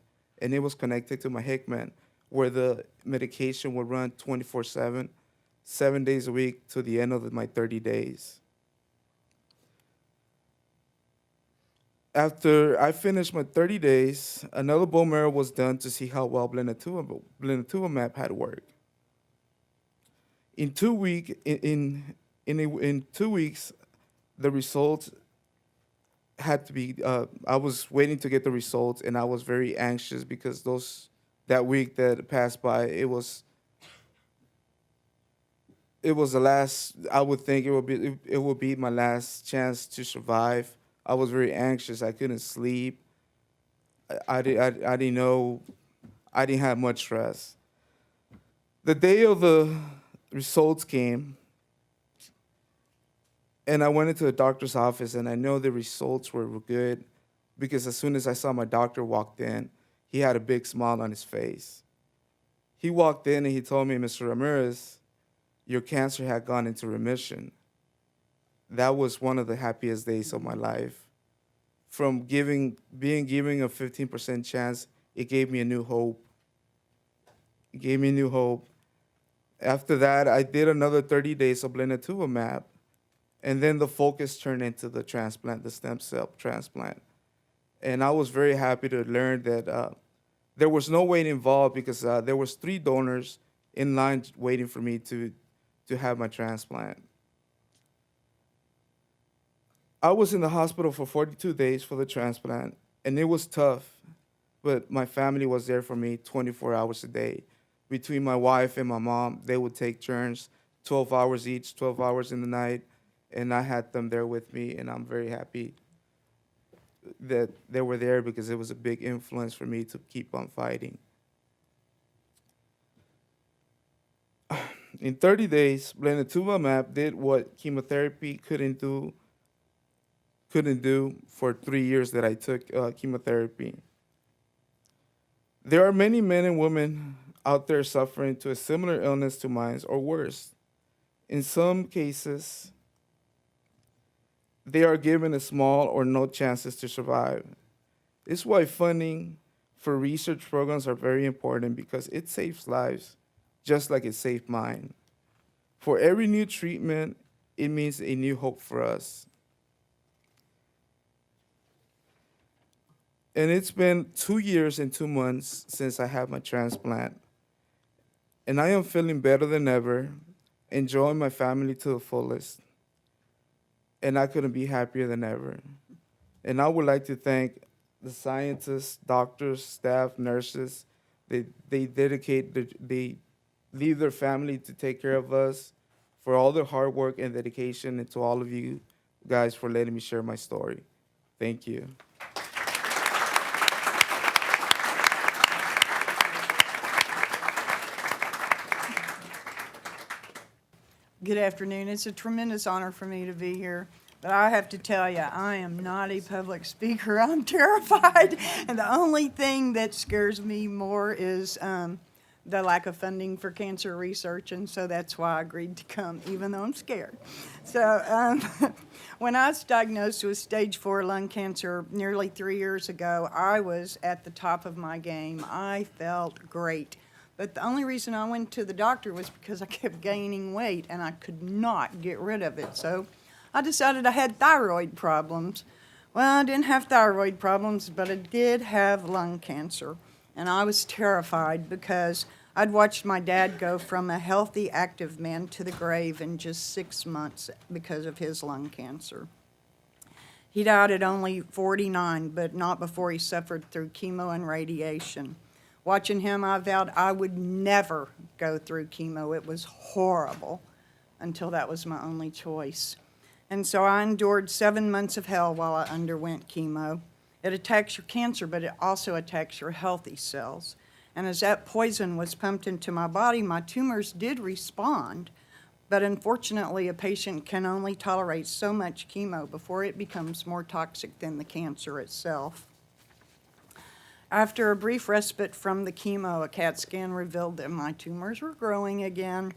and it was connected to my Hickman, where the medication would run 24/7, 7 days a week to the end of my 30 days. After I finished my 30 days, another bone marrow was done to see how well blinatumomab had worked. In 2 week, in 2 weeks, the results had to be. I was waiting to get the results, and I was very anxious because that week that passed by, it was the last. I would think it would be my last chance to survive. I was very anxious. I couldn't sleep. I didn't know. I didn't have much stress. The day of the results came, and I went into the doctor's office, and I know the results were good because as soon as I saw my doctor walked in, he had a big smile on his face. He walked in and he told me, "Mr. Ramirez, your cancer had gone into remission." That was one of the happiest days of my life. From being given a 15% chance, it gave me a new hope. It gave me new hope. After that, I did another 30 days of blinatumomab, and then the focus turned into the transplant, the stem cell transplant. And I was very happy to learn that there was no wait involved because there was 3 donors in line waiting for me to have my transplant. I was in the hospital for 42 days for the transplant, and it was tough, but my family was there for me 24 hours a day. Between my wife and my mom, they would take turns, 12 hours each, 12 hours in the night, and I had them there with me, and I'm very happy that they were there because it was a big influence for me to keep on fighting. In 30 days, blinatumomab did what chemotherapy couldn't do for 3 years that I took chemotherapy. There are many men and women out there suffering to a similar illness to mine or worse. In some cases, they are given a small or no chances to survive. This is why funding for research programs are very important because it saves lives just like it saved mine. For every new treatment, it means a new hope for us. And it's been 2 years and 2 months since I had my transplant. And I am feeling better than ever, enjoying my family to the fullest. And I couldn't be happier than ever. And I would like to thank the scientists, doctors, staff, nurses. They leave their family to take care of us, for all their hard work and dedication, and to all of you guys for letting me share my story. Thank you. Good afternoon. It's a tremendous honor for me to be here. But I have to tell you, I am not a public speaker. I'm terrified. And the only thing that scares me more is the lack of funding for cancer research. And so that's why I agreed to come, even though I'm scared. So when I was diagnosed with stage 4 lung cancer nearly 3 years ago, I was at the top of my game. I felt great. But the only reason I went to the doctor was because I kept gaining weight and I could not get rid of it. So I decided I had thyroid problems. Well, I didn't have thyroid problems, but I did have lung cancer. And I was terrified because I'd watched my dad go from a healthy, active man to the grave in just 6 months because of his lung cancer. He died at only 49, but not before he suffered through chemo and radiation. Watching him, I vowed I would never go through chemo. It was horrible until that was my only choice. And so I endured 7 months of hell while I underwent chemo. It attacks your cancer, but it also attacks your healthy cells. And as that poison was pumped into my body, my tumors did respond. But unfortunately, a patient can only tolerate so much chemo before it becomes more toxic than the cancer itself. After a brief respite from the chemo, a CAT scan revealed that my tumors were growing again,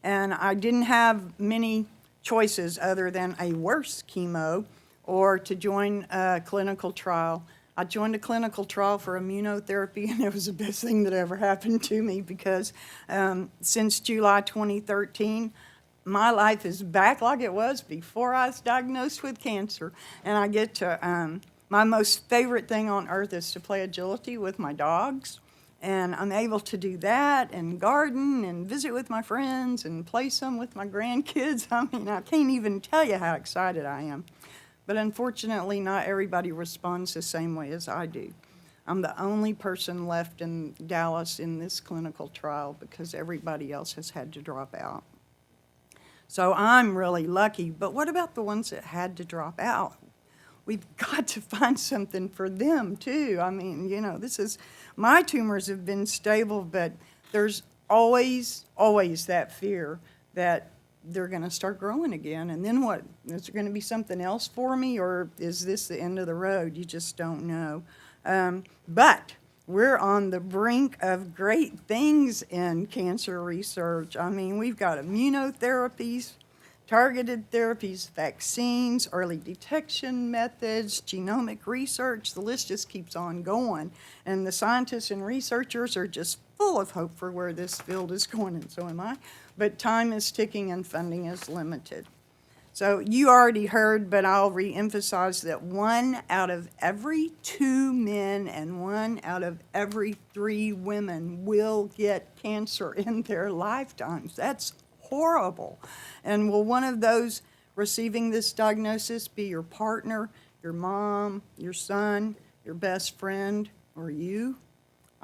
and I didn't have many choices other than a worse chemo or to join a clinical trial I joined a clinical trial for immunotherapy, and it was the best thing that ever happened to me because since July 2013, my life is back like it was before I was diagnosed with cancer. And I get to, my most favorite thing on earth is to play agility with my dogs. And I'm able to do that and garden and visit with my friends and play some with my grandkids. I mean, I can't even tell you how excited I am. But unfortunately, not everybody responds the same way as I do. I'm the only person left in Dallas in this clinical trial because everybody else has had to drop out. So I'm really lucky. But what about the ones that had to drop out? We've got to find something for them, too. I mean, you know, my tumors have been stable, but there's always that fear that they're going to start growing again. And then what? Is there going to be something else for me, or is this the end of the road? You just don't know. But we're on the brink of great things in cancer research. I mean, we've got immunotherapies, targeted therapies, vaccines, early detection methods, genomic research. The list just keeps on going. And the scientists and researchers are just full of hope for where this field is going, and so am I. But time is ticking and funding is limited. So you already heard, but I'll re-emphasize that 1 out of every 2 men and 1 out of every 3 women will get cancer in their lifetimes. That's horrible. And will one of those receiving this diagnosis be your partner, your mom, your son, your best friend, or you?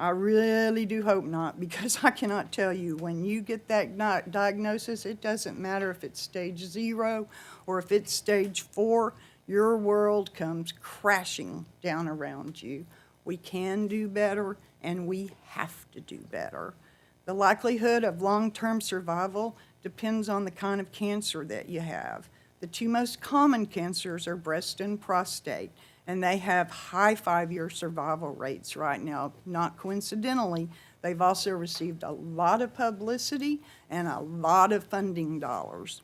I really do hope not, because I cannot tell you, when you get that diagnosis, it doesn't matter if it's stage 0 or if it's stage 4, your world comes crashing down around you. We can do better, and we have to do better. The likelihood of long-term survival depends on the kind of cancer that you have. The 2 most common cancers are breast and prostate, and they have high 5-year survival rates right now. Not coincidentally, they've also received a lot of publicity and a lot of funding dollars.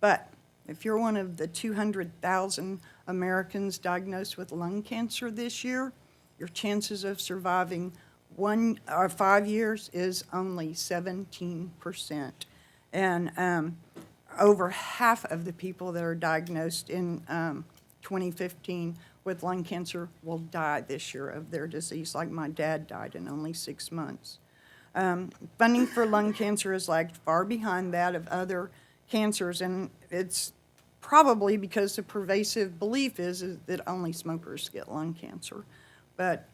But if you're one of the 200,000 Americans diagnosed with lung cancer this year, your chances of surviving 1 or 5 years is only 17%. And over half of the people that are diagnosed in 2015 with lung cancer will die this year of their disease, like my dad died in only 6 months. Funding for lung cancer is lagged far behind that of other cancers, and it's probably because the pervasive belief is that only smokers get lung cancer. But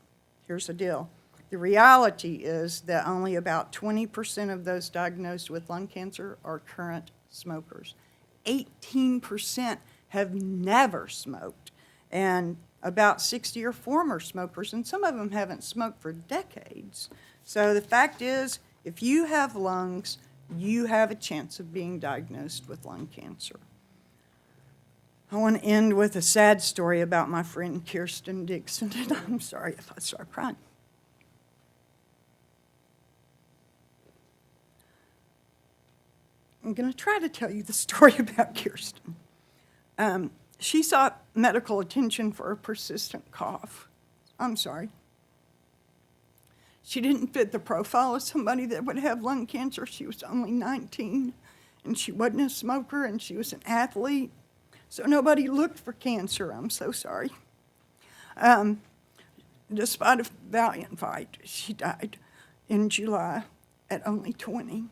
here's the deal. The reality is that only about 20% of those diagnosed with lung cancer are current smokers. 18% have never smoked, and about 60 are former smokers, and some of them haven't smoked for decades. So the fact is, if you have lungs, you have a chance of being diagnosed with lung cancer. I want to end with a sad story about my friend Kirsten Dixon, and I'm sorry if I start crying. I'm going to try to tell you the story about Kirsten. She sought medical attention for a persistent cough. I'm sorry. She didn't fit the profile of somebody that would have lung cancer. She was only 19, and she wasn't a smoker, and she was an athlete. So nobody looked for cancer. I'm so sorry. Despite a valiant fight, she died in July at only 20.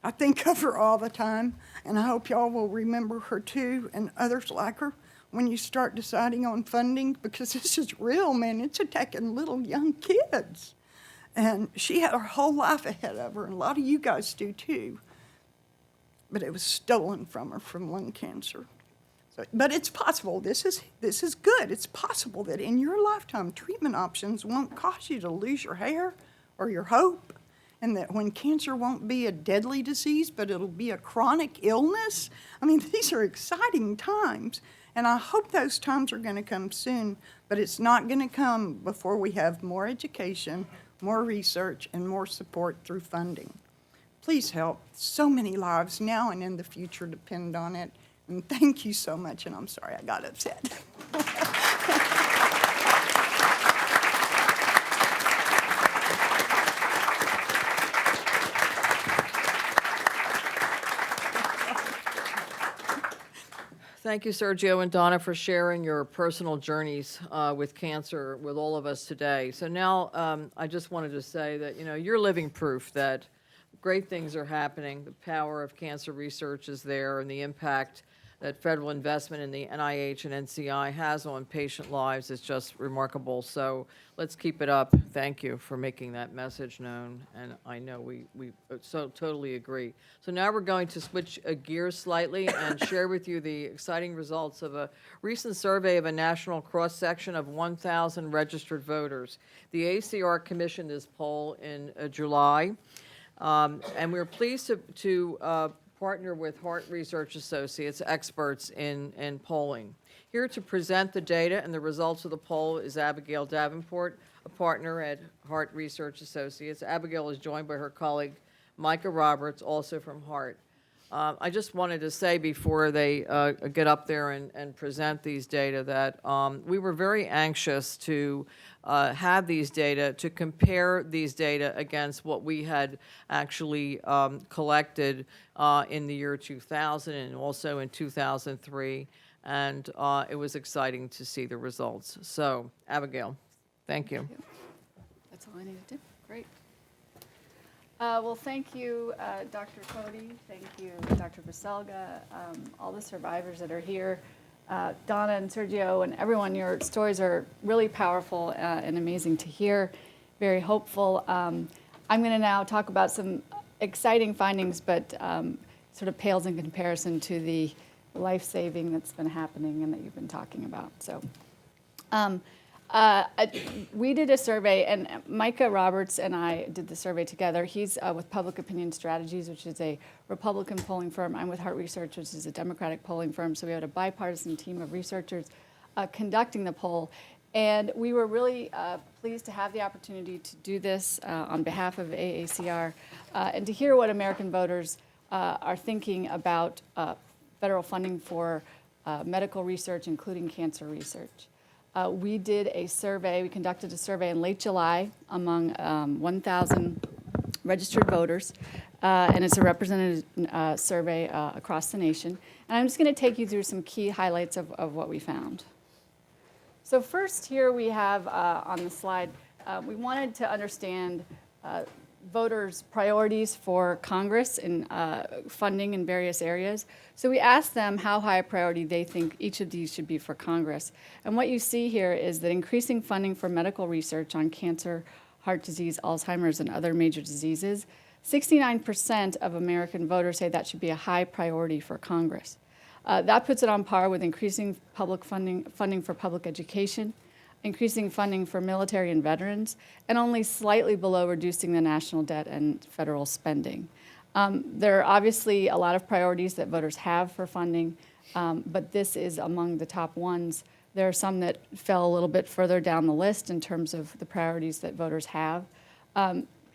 I think of her all the time, and I hope y'all will remember her too, and others like her, when you start deciding on funding, because this is real, man. It's attacking little young kids. And she had her whole life ahead of her, and a lot of you guys do too. But it was stolen from her from lung cancer. But it's possible. This is good. It's possible that in your lifetime, treatment options won't cause you to lose your hair or your hope, and that when cancer won't be a deadly disease, but it'll be a chronic illness. I mean, these are exciting times, and I hope those times are going to come soon, but it's not going to come before we have more education, more research, and more support through funding. Please help. So many lives now and in the future depend on it, and thank you so much, and I'm sorry I got upset. Thank you, Sergio and Donna, for sharing your personal journeys with cancer with all of us today. So now I just wanted to say that, you're living proof that great things are happening. The power of cancer research is there, and the impact that federal investment in the NIH and NCI has on patient lives is just remarkable. So let's keep it up. Thank you for making that message known, and I know we so totally agree. So now we're going to switch gears slightly and share with you the exciting results of a recent survey of a national cross-section of 1,000 registered voters. The AACR commissioned this poll in July, and we're pleased to partner with Hart Research Associates, experts in polling. Here to present the data and the results of the poll is Abigail Davenport, a partner at Hart Research Associates. Abigail is joined by her colleague, Micah Roberts, also from Hart. I just wanted to say before they get up there and present these data that we were very anxious to have these data, to compare these data against what we had actually collected in the year 2000 and also in 2003, and it was exciting to see the results. So, Abigail, thank you. That's all I need to do. Great. Well, thank you, Dr. Cody. Thank you, Dr. Baselga, all the survivors that are here. Donna and Sergio and everyone, your stories are really powerful and amazing to hear, very hopeful. I'm going to now talk about some exciting findings, but sort of pales in comparison to the life-saving that's been happening and that you've been talking about. So we did a survey, and Micah Roberts and I did the survey together. He's with Public Opinion Strategies, which is a Republican polling firm. I'm with Hart Research, which is a Democratic polling firm. So we had a bipartisan team of researchers conducting the poll. And we were really pleased to have the opportunity to do this on behalf of AACR and to hear what American voters are thinking about federal funding for medical research, including cancer research. We did a survey, we conducted a survey in late July among 1,000 registered voters, and it's a representative survey across the nation. And I'm just going to take you through some key highlights of what we found. So first, here we have on the slide, we wanted to understand voters' priorities for Congress in funding in various areas. So we asked them how high a priority they think each of these should be for Congress. And what you see here is that increasing funding for medical research on cancer, heart disease, Alzheimer's, and other major diseases, 69% of American voters say that should be a high priority for Congress. That puts it on par with increasing public funding for public education, increasing funding for military and veterans, and only slightly below reducing the national debt and federal spending. There are obviously a lot of priorities that voters have for funding, but this is among the top ones. There are some that fell a little bit further down the list in terms of the priorities that voters have.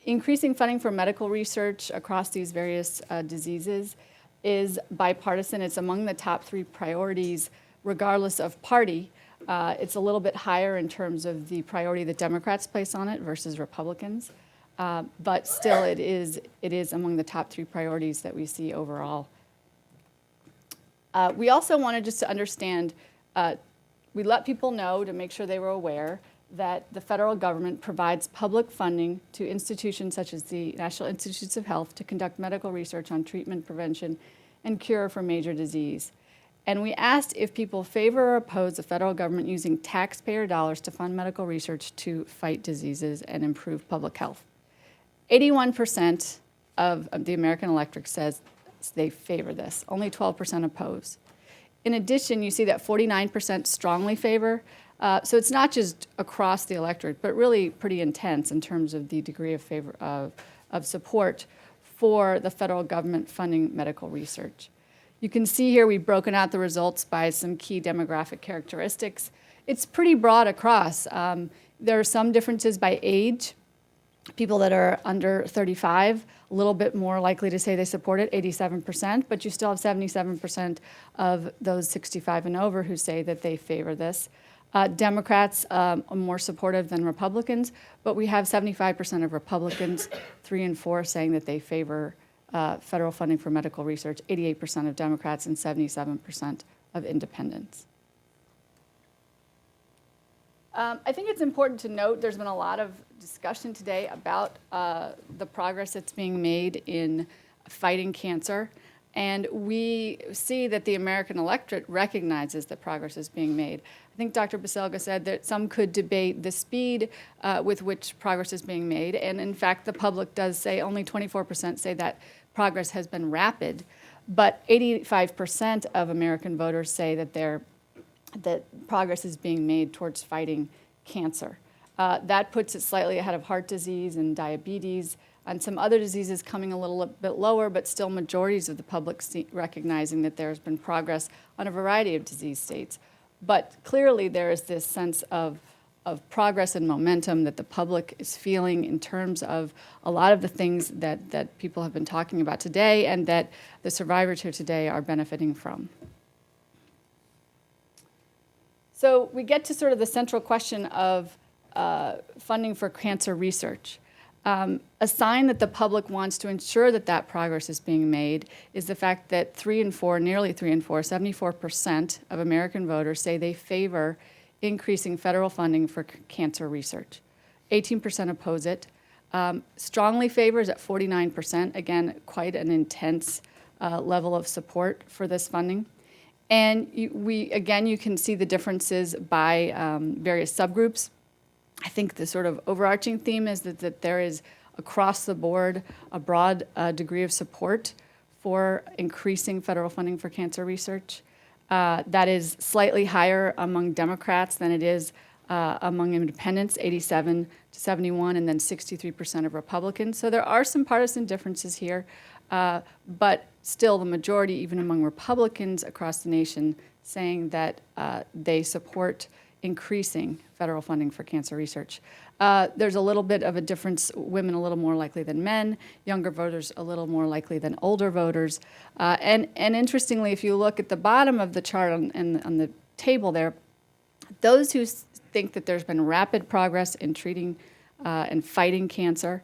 Increasing funding for medical research across these various diseases is bipartisan. It's among the top 3 priorities, regardless of party. It's a little bit higher in terms of the priority that Democrats place on it versus Republicans. But still, it is among the top 3 priorities that we see overall. We also wanted just to understand, we let people know to make sure they were aware that the federal government provides public funding to institutions such as the National Institutes of Health to conduct medical research on treatment, prevention, and cure for major disease. And we asked if people favor or oppose the federal government using taxpayer dollars to fund medical research to fight diseases and improve public health. 81% of the American electorate says they favor this. Only 12% oppose. In addition, you see that 49% strongly favor. So it's not just across the electorate, but really pretty intense in terms of the degree of favor of support for the federal government funding medical research. You can see here we've broken out the results by some key demographic characteristics. It's pretty broad across. There are some differences by age. People that are under 35, a little bit more likely to say they support it, 87%, but you still have 77% of those 65 and over who say that they favor this. Democrats are more supportive than Republicans, but we have 75% of Republicans, 3 and 4, saying that they favor federal funding for medical research, 88% of Democrats and 77% of independence. I think it's important to note there's been a lot of discussion today about the progress that's being made in fighting cancer. And we see that the American electorate recognizes that progress is being made. I think Dr. Baselga said that some could debate the speed with which progress is being made. And in fact, the public does say only 24% say that progress has been rapid. But 85% of American voters say that progress is being made towards fighting cancer. That puts it slightly ahead of heart disease and diabetes, and some other diseases coming a little bit lower, but still majorities of the public recognizing that there's been progress on a variety of disease states. But clearly there is this sense of progress and momentum that the public is feeling in terms of a lot of the things that people have been talking about today and that the survivors here today are benefiting from. So we get to sort of the central question of funding for cancer research. A sign that the public wants to ensure that that progress is being made is the fact that 3 in 4, nearly 3 in 4, 74% of American voters say they favor increasing federal funding for cancer research. 18% oppose it. Strongly favors at 49%, again, quite an intense level of support for this funding. And you can see the differences by various subgroups. I think the sort of overarching theme is that there is, across the board, a broad degree of support for increasing federal funding for cancer research. That is slightly higher among Democrats than it is among independents, 87 to 71, and then 63% of Republicans. So there are some partisan differences here, but still the majority, even among Republicans across the nation, saying that they support increasing federal funding for cancer research. There's a little bit of a difference, women a little more likely than men, younger voters a little more likely than older voters. And interestingly, if you look at the bottom of the chart on the table there, those who think that there's been rapid progress in treating and fighting cancer,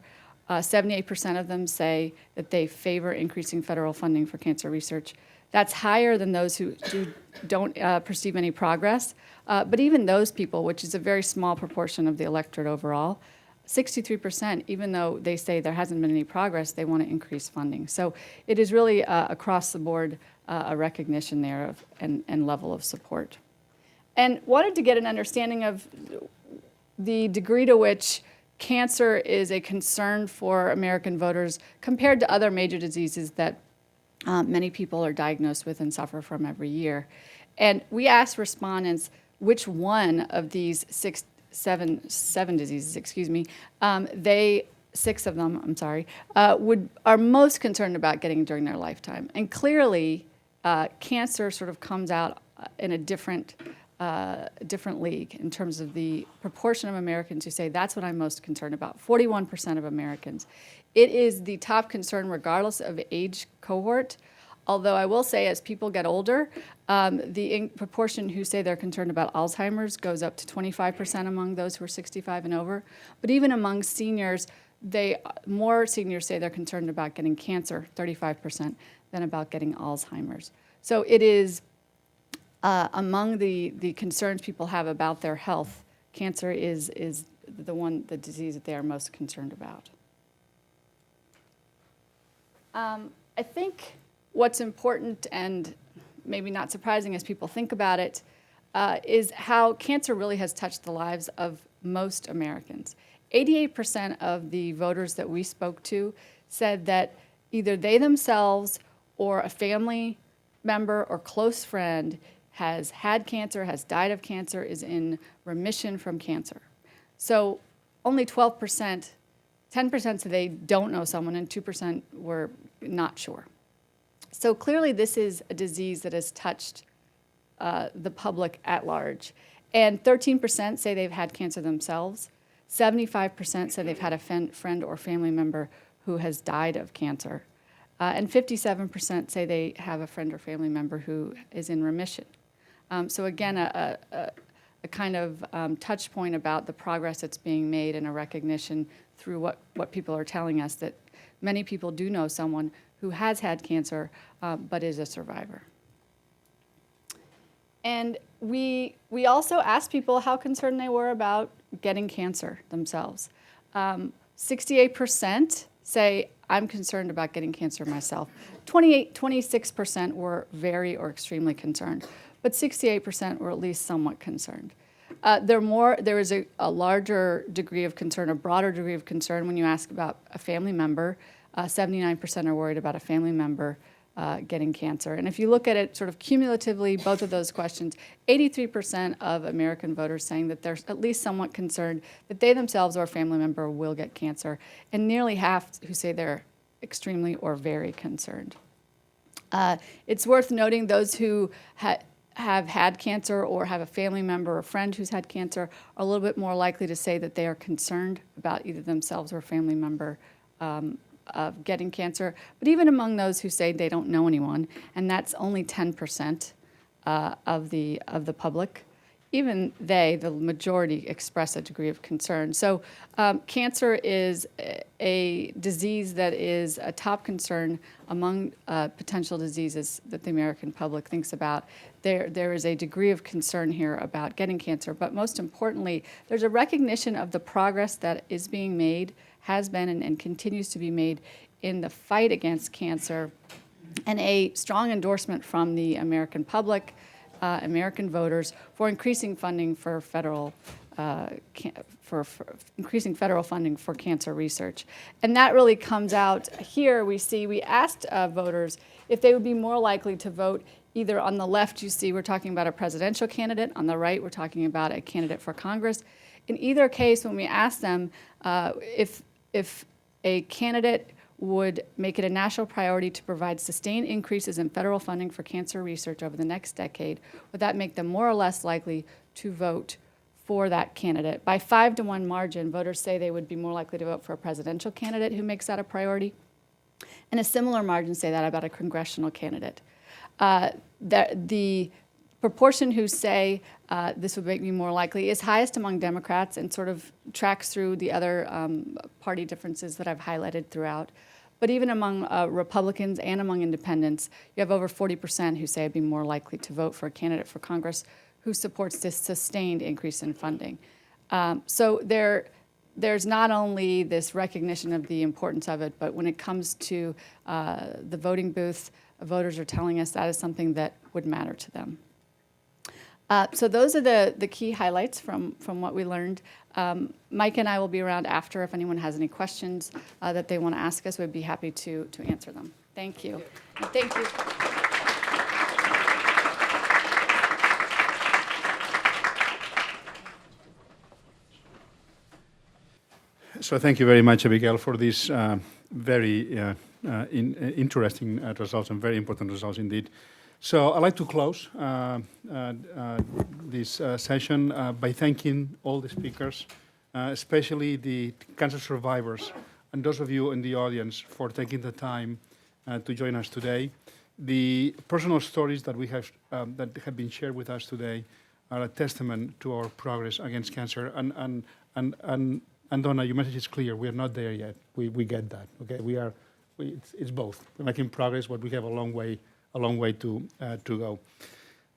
78% of them say that they favor increasing federal funding for cancer research. That's higher than those who don't perceive any progress. But even those people, which is a very small proportion of the electorate overall, 63%, even though they say there hasn't been any progress, they want to increase funding. So it is really across the board a recognition there of and level of support. And wanted to get an understanding of the degree to which cancer is a concern for American voters compared to other major diseases that many people are diagnosed with and suffer from every year. And we asked respondents which one of these seven diseases, six of them, are most concerned about getting during their lifetime. And clearly, cancer sort of comes out in a different league in terms of the proportion of Americans who say that's what I'm most concerned about. 41% of Americans. It is the top concern regardless of age cohort. Although I will say as people get older, the proportion who say they're concerned about Alzheimer's goes up to 25% among those who are 65 and over. But even among seniors, more seniors say they're concerned about getting cancer, 35%, than about getting Alzheimer's. So it is among the concerns people have about their health, cancer is the disease that they are most concerned about. I think what's important and maybe not surprising as people think about it is how cancer really has touched the lives of most Americans. 88% of the voters that we spoke to said that either they themselves or a family member or close friend has had cancer, has died of cancer, is in remission from cancer. So only 12%, 10% said they don't know someone, and 2% were not sure. So clearly this is a disease that has touched the public at large. And 13% say they've had cancer themselves. 75% say they've had a friend or family member who has died of cancer. And 57% say they have a friend or family member who is in remission. So again, a kind of touch point about the progress that's being made and a recognition through what people are telling us that many people do know someone who has had cancer but is a survivor. And we also asked people how concerned they were about getting cancer themselves. 68% say, I'm concerned about getting cancer myself. 26% were very or extremely concerned, but 68% were at least somewhat concerned. There is a larger degree of concern, a broader degree of concern when you ask about a family member. 79% are worried about a family member getting cancer. And if you look at it sort of cumulatively, both of those questions, 83% of American voters saying that they're at least somewhat concerned that they themselves or a family member will get cancer, and nearly half who say they're extremely or very concerned. It's worth noting those who have had cancer or have a family member or friend who's had cancer are a little bit more likely to say that they are concerned about either themselves or a family member of getting cancer. But even among those who say they don't know anyone, and that's only 10% of the public, even they, the majority, express a degree of concern. So cancer is a disease that is a top concern among potential diseases that the American public thinks about. There is a degree of concern here about getting cancer, but most importantly, there's a recognition of the progress that is being made, has been and continues to be made in the fight against cancer, and a strong endorsement from the American public, American voters, for increasing funding for federal increasing federal funding for cancer research. And that really comes out here. We asked voters if they would be more likely to vote either on the left. You see we're talking about a presidential candidate. On the right, we're talking about a candidate for Congress. In either case, when we asked them if a candidate would make it a national priority to provide sustained increases in federal funding for cancer research over the next decade, would that make them more or less likely to vote for that candidate? By 5-to-1 margin, voters say they would be more likely to vote for a presidential candidate who makes that a priority, and a similar margin say that about a congressional candidate. The proportion who say this would make me more likely is highest among Democrats and sort of tracks through the other party differences that I've highlighted throughout. But even among Republicans and among independents, you have over 40% who say I'd be more likely to vote for a candidate for Congress who supports this sustained increase in funding. So there's not only this recognition of the importance of it, but when it comes to the voting booth, voters are telling us that is something that would matter to them. So those are the key highlights from what we learned. Mike and I will be around after if anyone has any questions that they want to ask us. We'd be happy to answer them. Thank you. And thank you. So thank you very much, Abigail, for these very interesting results and very important results indeed. So I'd like to close this session by thanking all the speakers, especially the cancer survivors and those of you in the audience for taking the time to join us today. The personal stories that we have that have been shared with us today are a testament to our progress against cancer. And Donna, your message is clear. We are not there yet. We get that. Okay, it's both. We're making progress, but we have a long way to go.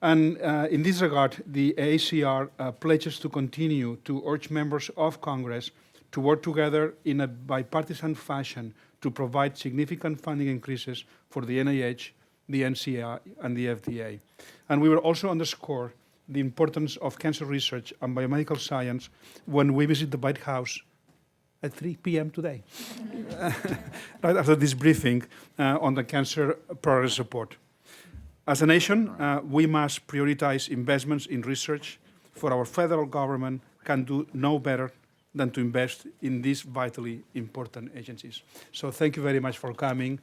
And in this regard, the AACR pledges to continue to urge members of Congress to work together in a bipartisan fashion to provide significant funding increases for the NIH, the NCI, and the FDA. And we will also underscore the importance of cancer research and biomedical science when we visit the White House at 3 p.m. today, right after this briefing on the cancer progress report. As a nation, we must prioritize investments in research, for our federal government can do no better than to invest in these vitally important agencies. So thank you very much for coming.